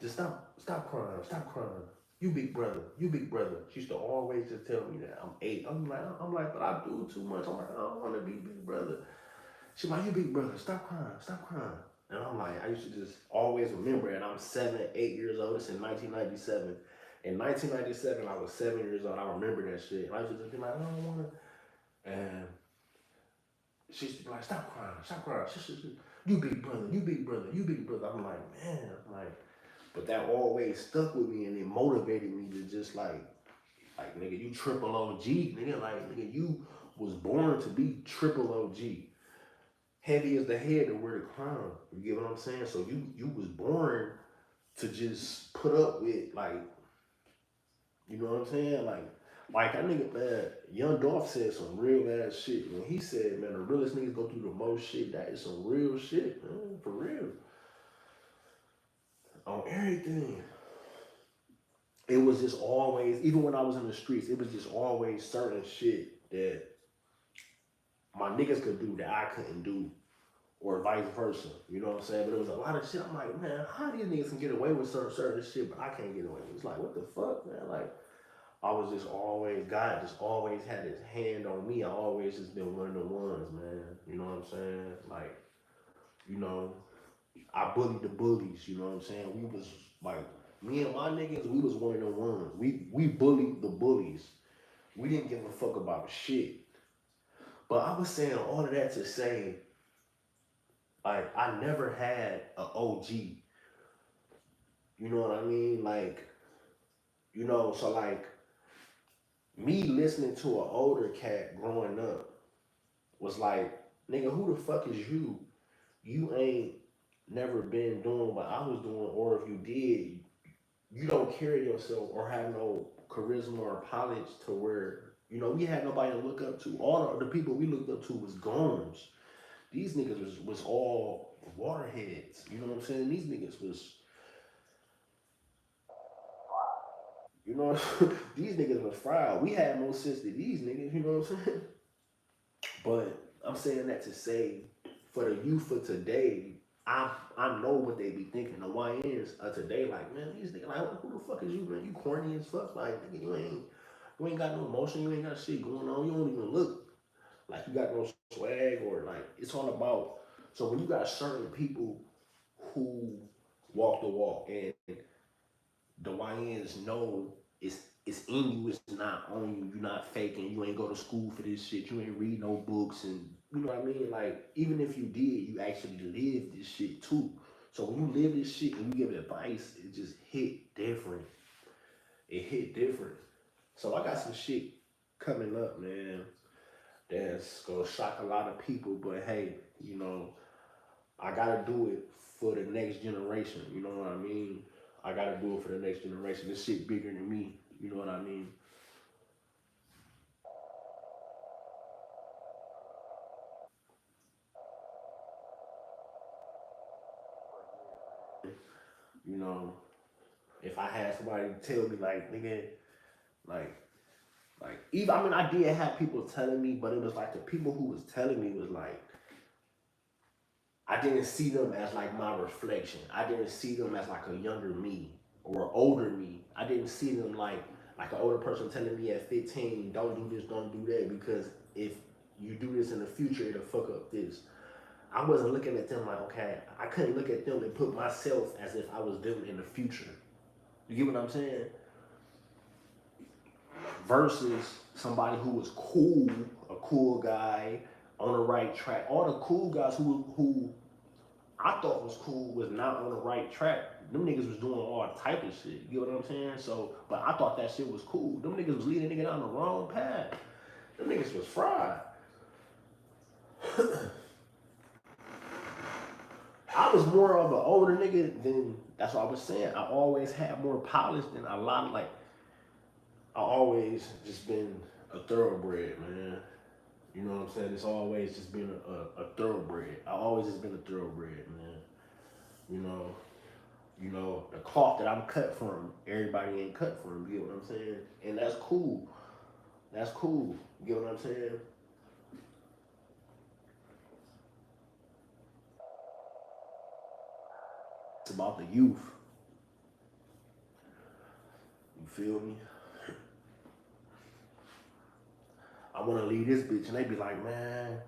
just stop crying, stop crying. You big brother, you big brother. She used to always just tell me that I'm 8. I'm like, but I do too much. I'm like, I don't want to be big brother. She's like, you big brother, stop crying, stop crying. And I'm like, I used to just always remember it. I'm 7, 8 years old. It's in 1997. In 1997, I was 7 years old. I remember that shit. And I used to just be like, I don't want to. And she used to be like, stop crying, stop crying. You big brother, you big brother, you big brother. I'm like, man, I'm like, but that always stuck with me and it motivated me to just like nigga, you triple OG, nigga, like nigga, you was born to be triple OG. Heavy as the head to wear the crown. You get what I'm saying? So you was born to just put up with like, you know what I'm saying? Like that nigga, man, Young Dolph said some real ass shit. When he said, man, the realest niggas go through the most shit, that is some real shit, man, for real. On everything. It was just always, even when I was in the streets, it was just always certain shit that my niggas could do that I couldn't do, or vice versa. You know what I'm saying? But it was a lot of shit. I'm like, man, how these niggas can get away with certain shit, but I can't get away with it? It's like, what the fuck, man? Like, I was just always, God just always had his hand on me. I always just been one of the ones, man. You know what I'm saying? Like, you know, I bullied the bullies, you know what I'm saying? We was like, me and my niggas, we was one of the ones. We bullied the bullies. We didn't give a fuck about shit. But I was saying all of that to say, like, I never had an OG. You know what I mean? Like, you know, so like, me listening to an older cat growing up was like, nigga, who the fuck is you? You ain't never been doing what I was doing, or if you did, you don't carry yourself or have no charisma or polish to where, you know, we had nobody to look up to. All the people we looked up to was goons. These niggas was all waterheads. You know what I'm saying? These niggas was, you know, these niggas was fried. We had more sense than these niggas, you know what I'm saying? But I'm saying that to say, for the youth of today, I know what they be thinking. The YNs of today, like, man, these niggas, like, who the fuck is you, man? You corny as fuck. Like, nigga, you ain't got no emotion. You ain't got shit going on. You don't even look like you got no swag, or like, it's all about. So when you got certain people who walk the walk, and the YNs know it's in you, it's not on you. You're not faking. You ain't go to school for this shit. You ain't read no books, and you know what I mean. Like, even if you did, you actually live this shit too. So when you live this shit and you give advice, it just hit different. It hit different. So I got some shit coming up, man, that's gonna shock a lot of people. But hey, you know, I gotta do it for the next generation. You know what I mean? I gotta do it for the next generation. This shit bigger than me. You know what I mean? You know, if I had somebody tell me like, nigga, like, even, I mean, I did have people telling me, but it was like the people who was telling me was like, I didn't see them as like my reflection. I didn't see them as like a younger me or older me. I didn't see them like an older person telling me at 15, don't do this, don't do that, because if you do this in the future, it'll fuck up this. I wasn't looking at them like, okay, I couldn't look at them and put myself as if I was them in the future. You get what I'm saying? Versus somebody who was cool, a cool guy on the right track. All the cool guys who I thought was cool was not on the right track. Them niggas was doing all type of shit. You get what I'm saying? So, but I thought that shit was cool. Them niggas was leading nigga down the wrong path. Them niggas was fried. I was more of an older nigga than, that's what I was saying. I always had more polish than a lot of, like, I always just been a thoroughbred, man. You know what I'm saying? It's always just been a thoroughbred. I always just been a thoroughbred, man. You know, the cloth that I'm cut from, everybody ain't cut from. You get what I'm saying? And that's cool. That's cool. You get what I'm saying? It's about the youth. You feel me? I want to leave this bitch, and they be like, man,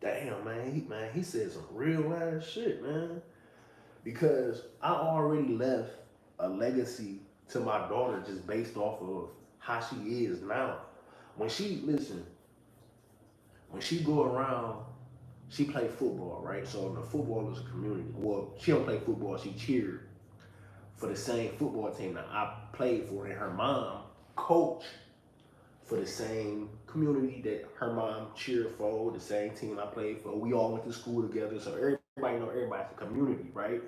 Damn, man, he said some real ass shit, man. Because I already left a legacy to my daughter just based off of how she is now. When she listen, when she go around, she play football, right? So the football is a community. Well, she don't play football, she cheered for the same football team that I played for, and her mom coach for the same community that her mom cheered for, the same team I played for. We all went to school together, so everybody know everybody's a community, right?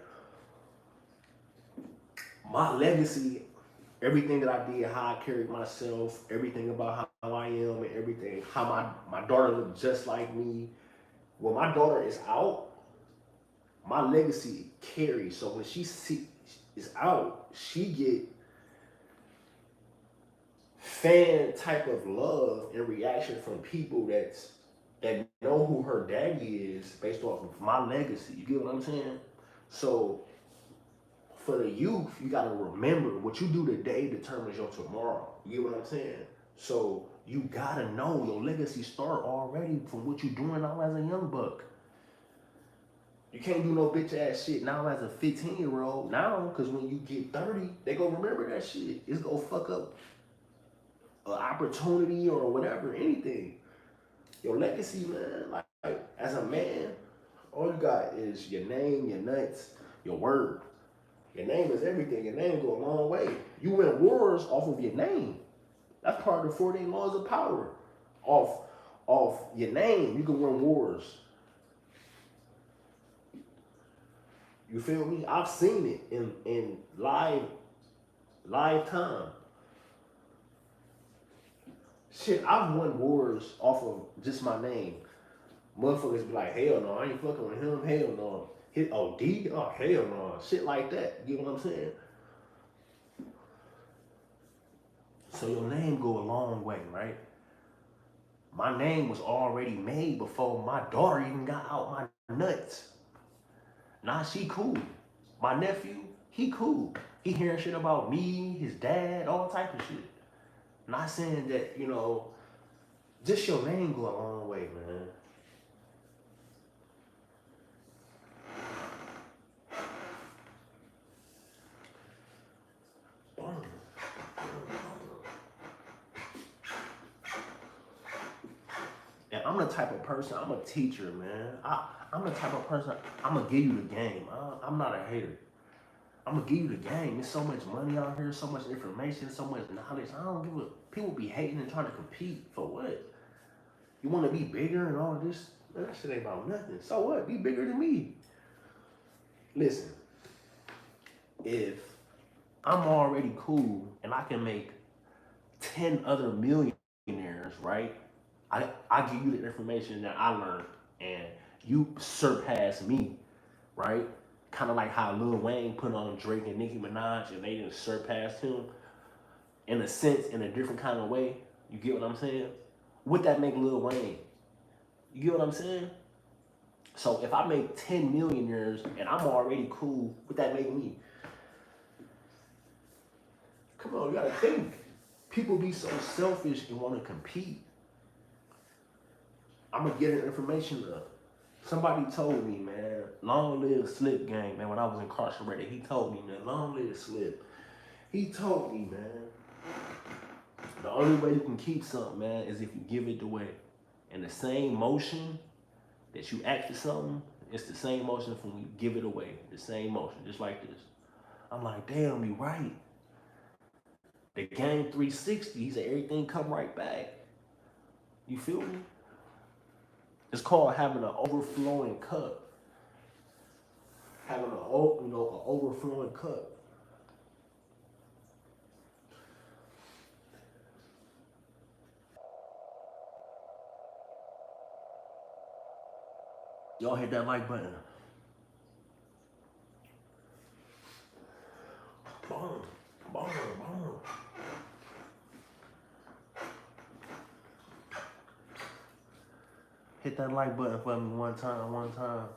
My legacy, everything that I did, how I carried myself, everything about how I am and everything, how my daughter looked just like me. When my daughter is out, my legacy carries. So when is out, she get fan type of love and reaction from people that know who her daddy is based off of my legacy. You get what I'm saying? So for the youth, you gotta remember what you do today determines your tomorrow. You get what I'm saying? So you gotta know your legacy start already from what you doing now as a young buck. You can't do no bitch ass shit now as a 15-year-old now, because when you get 30, they gonna remember that shit. It's gonna fuck up an opportunity or whatever, anything. Your legacy, man, like as a man, all you got is your name, your nuts, your word. Your name is everything. Your name go a long way. You win wars off of your name. That's part of the 14 laws of power. Off your name, you can win wars. You feel me? I've seen it in live time. Shit, I've won wars off of just my name. Motherfuckers be like, hell no, I ain't fucking with him. Hell no. Hit OD? Oh, hell no. Shit like that. You know what I'm saying? So your name go a long way, right? My name was already made before my daughter even got out my nuts. Nah, she cool. My nephew, he cool. He hearing shit about me, his dad, all type of shit. Not saying that, just your name go a long way, man. And I'm the type of person, I'm a teacher, man. I'm the type of person, I'm going to give you the game. I'm not a hater. I'm going to give you the game. There's so much money out here, so much information, so much knowledge. I don't give a... People be hating and trying to compete for what? You want to be bigger and all this? Man, that shit ain't about nothing. So what? Be bigger than me. Listen, if I'm already cool and I can make 10 other millionaires, right? I give you the information that I learned and you surpass me, right? Kind of like how Lil Wayne put on Drake and Nicki Minaj and they just surpassed him in a sense, in a different kind of way. You get what I'm saying? Would that make Lil Wayne? You get what I'm saying? So if I make 10 millionaires and I'm already cool, would that make me? Come on, you gotta think. People be so selfish and want to compete. I'm gonna get an information up. Somebody told me, man, long live Slip Gang, man, when I was incarcerated. He told me, man, long live Slip. He told me, man, the only way you can keep something, man, is if you give it away. And the same motion that you act for something, it's the same motion from when you give it away. The same motion, just like this. I'm like, damn, you right. The game 360, he said everything come right back. You feel me? It's called having an overflowing cup. Having an overflowing cup. Y'all hit that like button. Boom, boom, boom. Hit that like button for me one time.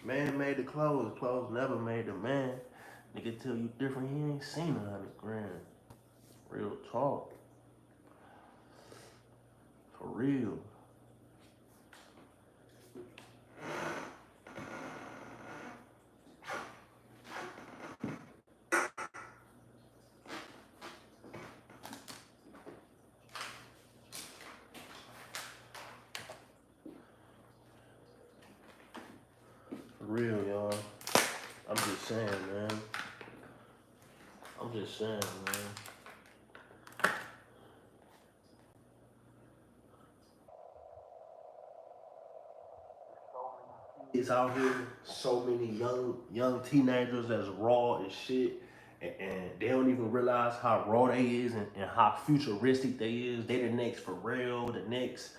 Man made the clothes never made the man. Nigga tell you different, he ain't seen 100 grand. Real talk. For real. real, y'all. I'm just saying, man. I'm just saying, man. It's out here, so many young teenagers that's raw as shit, and they don't even realize how raw they is and how futuristic they is. They the next Pharrell, the next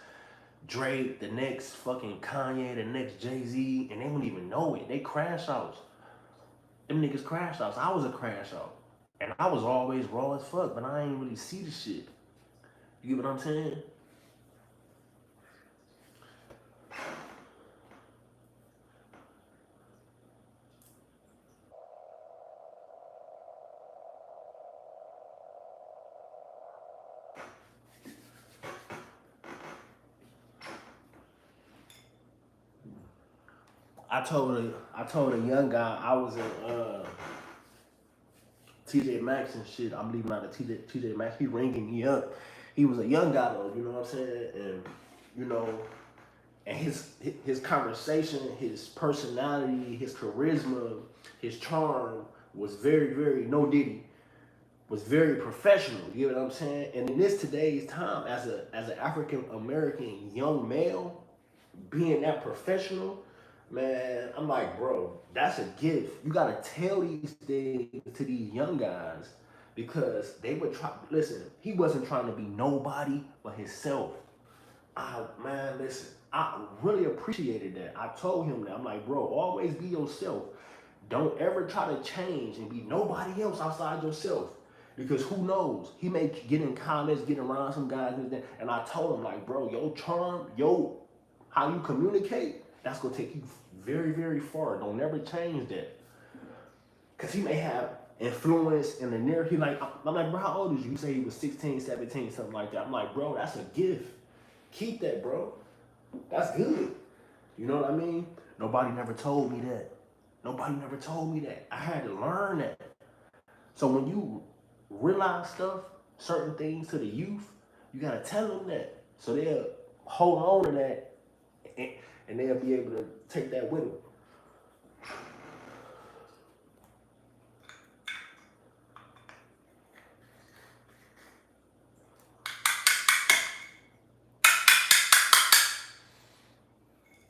Drake, the next fucking Kanye, the next Jay-Z, and they don't even know it. They crash outs. Them niggas crash outs. I was a crash out. And I was always raw as fuck, but I ain't really see the shit. You get what I'm saying? I told a young guy I was in TJ Maxx and shit. I'm leaving out of TJ Maxx. He ringing me up. He was a young guy though, you know what I'm saying? And you know, and his conversation, his personality, his charisma, his charm was very no diddy. Was very professional. You know what I'm saying? And in this today's time, as an African American young male, being that professional, man, I'm like, bro, that's a gift. You gotta tell these things to these young guys because they would try. Listen, he wasn't trying to be nobody but himself. Man, listen, I really appreciated that. I told him that. I'm like, bro, always be yourself. Don't ever try to change and be nobody else outside yourself. Because who knows? He may get in comments, get around some guys, and I told him, like, bro, your charm, how you communicate, that's gonna take you very far. Don't never change that. Cause he may have influence in the near. I'm like, bro, how old is you? You say he was 16, 17, something like that. I'm like, bro, that's a gift. Keep that, bro. That's good. You know what I mean? Nobody never told me that. Nobody never told me that. I had to learn that. So when you realize stuff, certain things to the youth, you gotta tell them that. So they'll hold on to that and they'll be able to take that with them.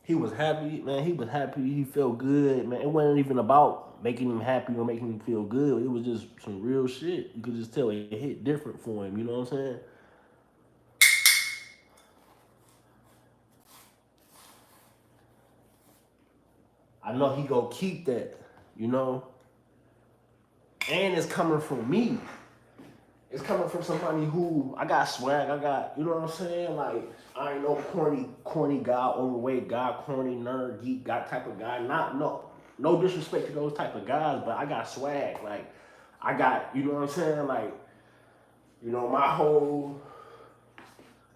He was happy, man. He was happy. He felt good, man. It wasn't even about making him happy or making him feel good. It was just some real shit. You could just tell it hit different for him. You know what I'm saying? I know he go keep that, you know. And it's coming from me. It's coming from somebody who I got swag. I got, you know what I'm saying? Like I ain't no corny guy, overweight guy, corny nerd, geek guy type of guy. No disrespect to those type of guys, but I got swag. Like I got, you know what I'm saying? Like, you know, my whole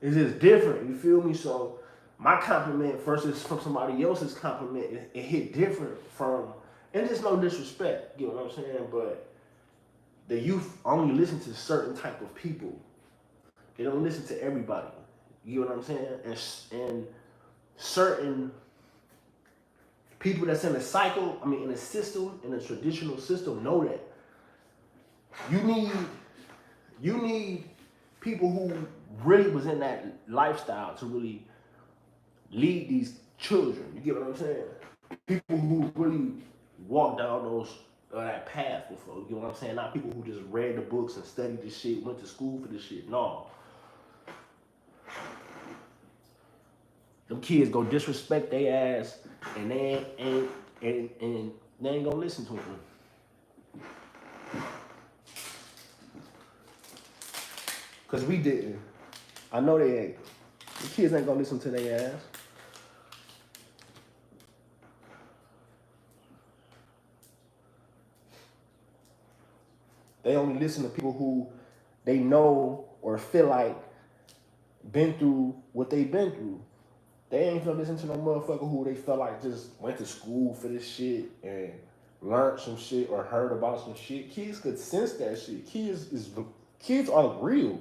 is just different. You feel me? So my compliment versus from somebody else's compliment, it hit different from, and there's no disrespect, you know what I'm saying? But the youth only listen to certain type of people. They don't listen to everybody. You know what I'm saying? And certain people that's in a cycle, in a system, in a traditional system, know that. You need people who really was in that lifestyle to really lead these children. You get what I'm saying? People who really walk down that path before. You know what I'm saying? Not people who just read the books and studied this shit, went to school for this shit. No. Them kids go disrespect their ass and they ain't gonna listen to them. Cause we didn't. I know they ain't. The kids ain't gonna listen to their ass. They only listen to people who they know or feel like been through what they've been through. They ain't gonna listen to no motherfucker who they felt like just went to school for this shit and learned some shit or heard about some shit. Kids could sense that shit. Kids are real.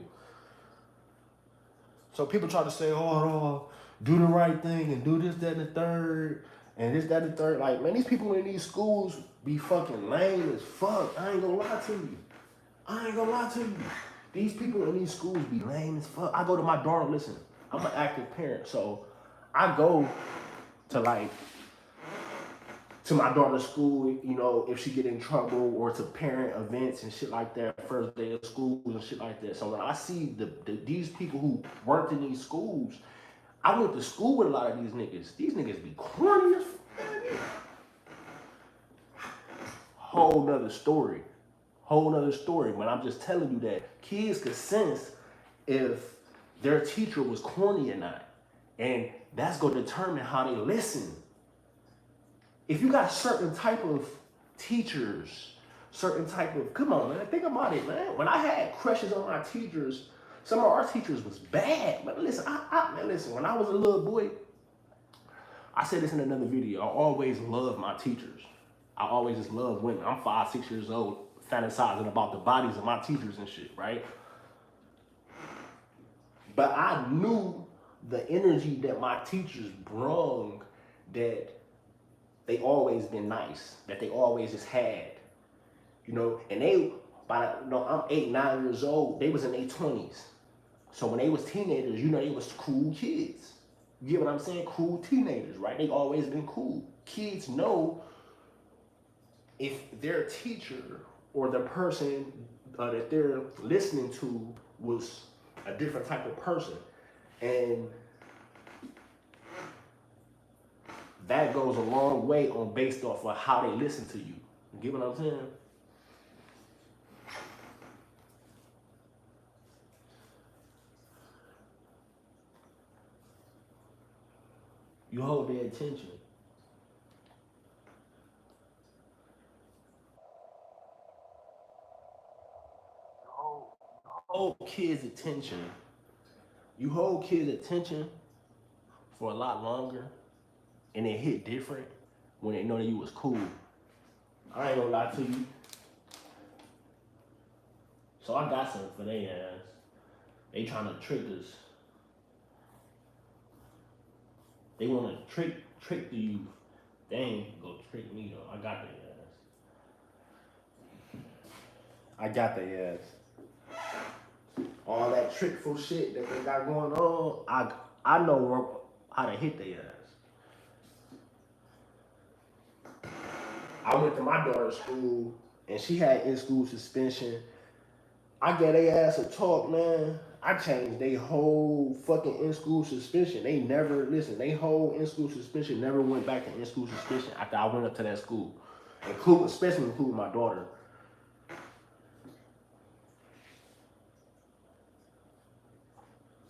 So people try to say, oh, do the right thing and do this, that, and the third. And this, that, and the third. Like, man, these people in these schools be fucking lame as fuck. I ain't gonna lie to you. I ain't gonna lie to you. These people in these schools be lame as fuck. I go to my daughter, listen, I'm an active parent, so I go to like, to my daughter's school, you know, if she get in trouble, or to parent events and shit like that, first day of schools and shit like that. So when I see these people who worked in these schools, I went to school with a lot of these niggas. These niggas be corny as fuck. Whole nother story. Whole nother story. But I'm just telling you that kids could sense if their teacher was corny or not. And that's gonna determine how they listen. If you got certain type of teachers, certain type of, come on, man, think about it, man. When I had crushes on my teachers, some of our teachers was bad. But listen, man, listen, when I was a little boy, I said this in another video, I always loved my teachers. I always just loved women. I'm 5, 6 years old, fantasizing about the bodies of my teachers and shit, right? But I knew the energy that my teachers brung, that they always been nice, that they always just had, you know, and they, I'm 8, 9 years old, they was in their 20s. So when they was teenagers, you know, they was cool kids. You get what I'm saying? Cool teenagers, right? They always been cool. Kids know if their teacher or the person that they're listening to was a different type of person. And that goes a long way on based off of how they listen to you. You get what I'm saying? You hold their attention. Hold kids' attention. You hold kids' attention for a lot longer, and it hit different when they know that you was cool. I ain't gonna lie to you. So I got something for they ass. They trying to trick us. They want to trick the youth. They ain't gonna trick me though. I got their ass. I got their ass. All that trickful shit that they got going on, I know how to hit their ass. I went to my daughter's school and she had in-school suspension. I gave their ass a talk, man. I changed their whole fucking in-school suspension. They never, listen, they whole in-school suspension never went back to in-school suspension after I went up to that school. Especially including my daughter.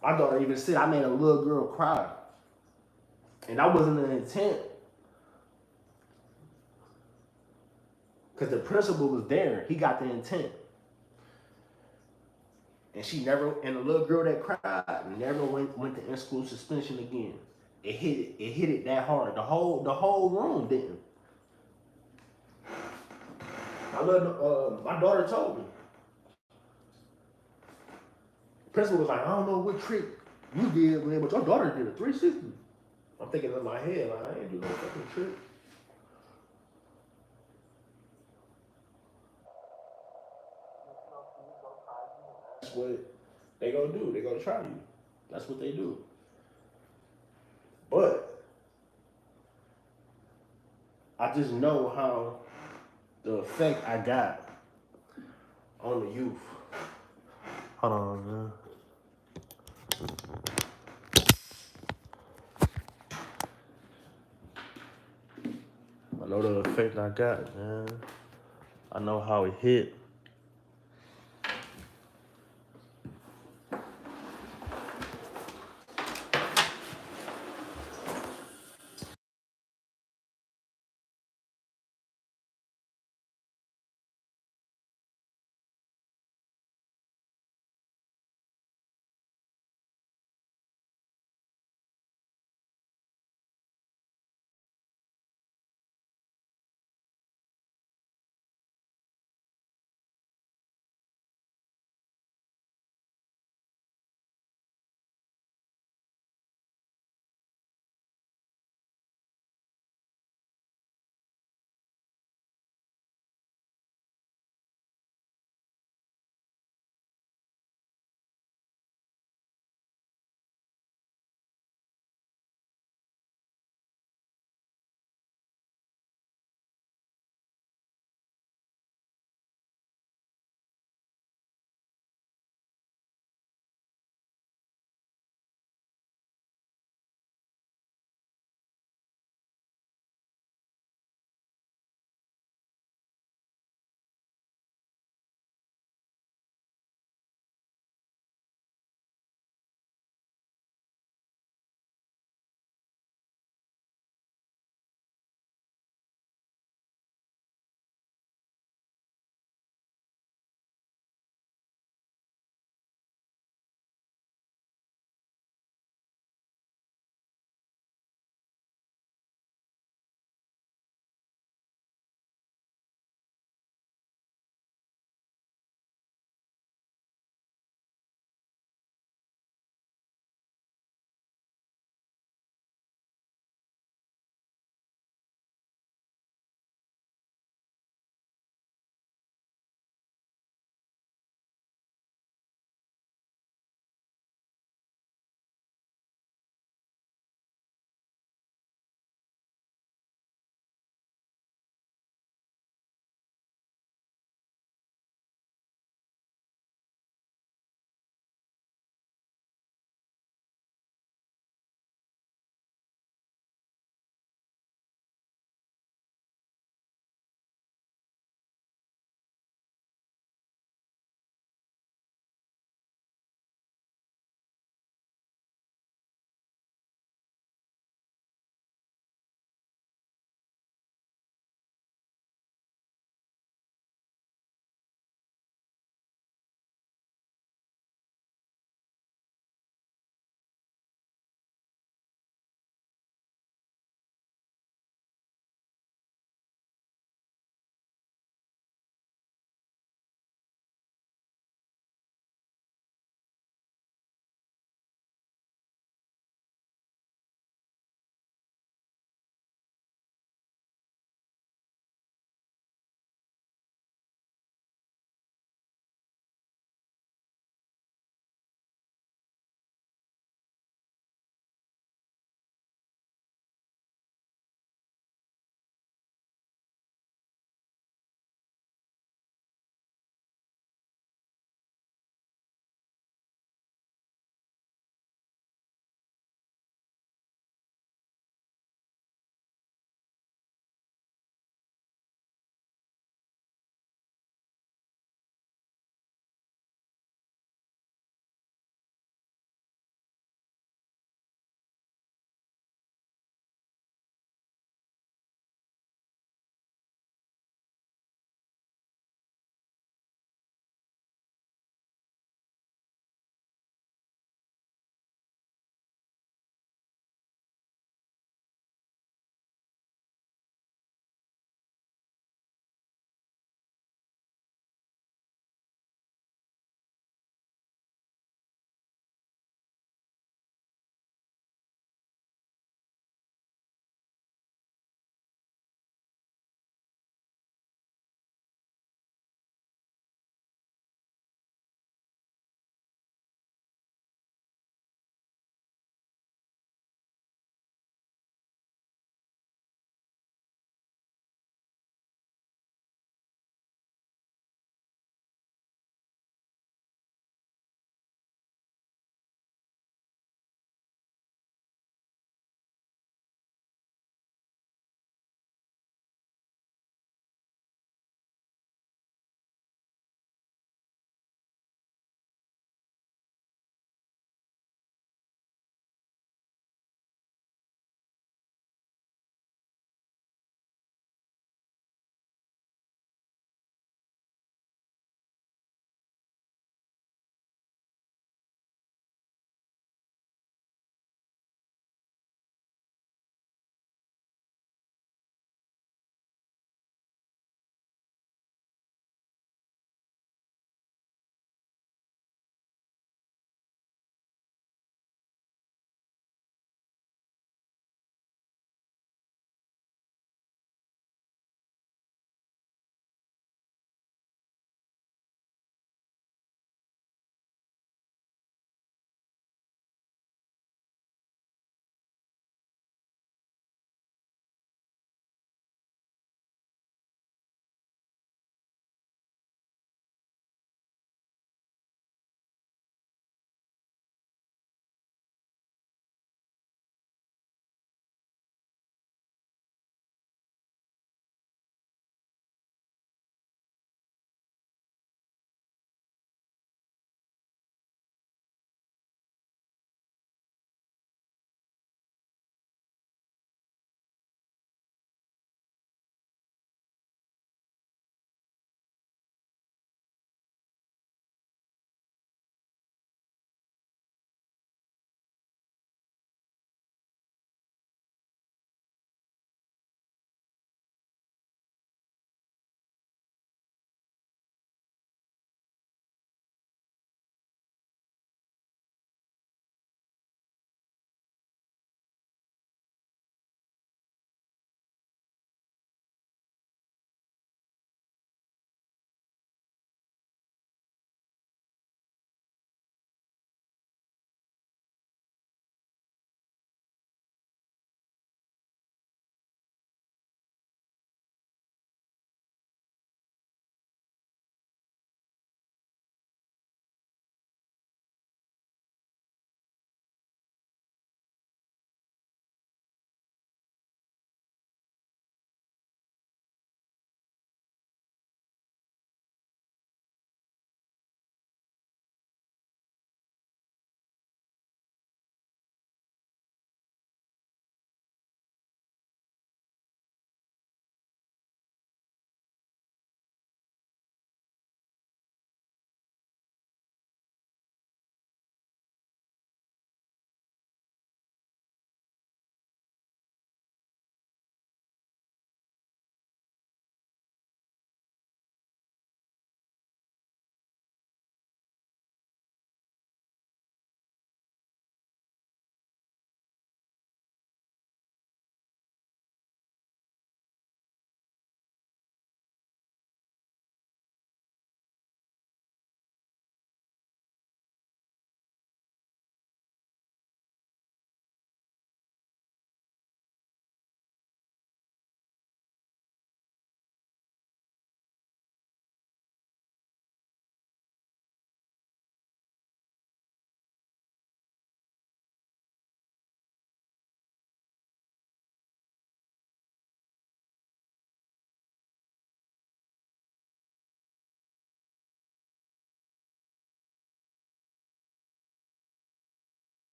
My daughter even said I made a little girl cry. And that wasn't an intent. Because the principal was there. He got the intent. And and the little girl that cried never went to in-school suspension again. It hit it that hard. The whole room didn't. My daughter told me. The principal was like, I don't know what trick you did, man, but your daughter did a 360. I'm thinking in my head, like, I ain't do no fucking trick. That's what they gonna do. They gonna try you. That's what they do. But I just know how the effect I got on the youth. Hold on, man. I know the effect I got, man. I know how it hit.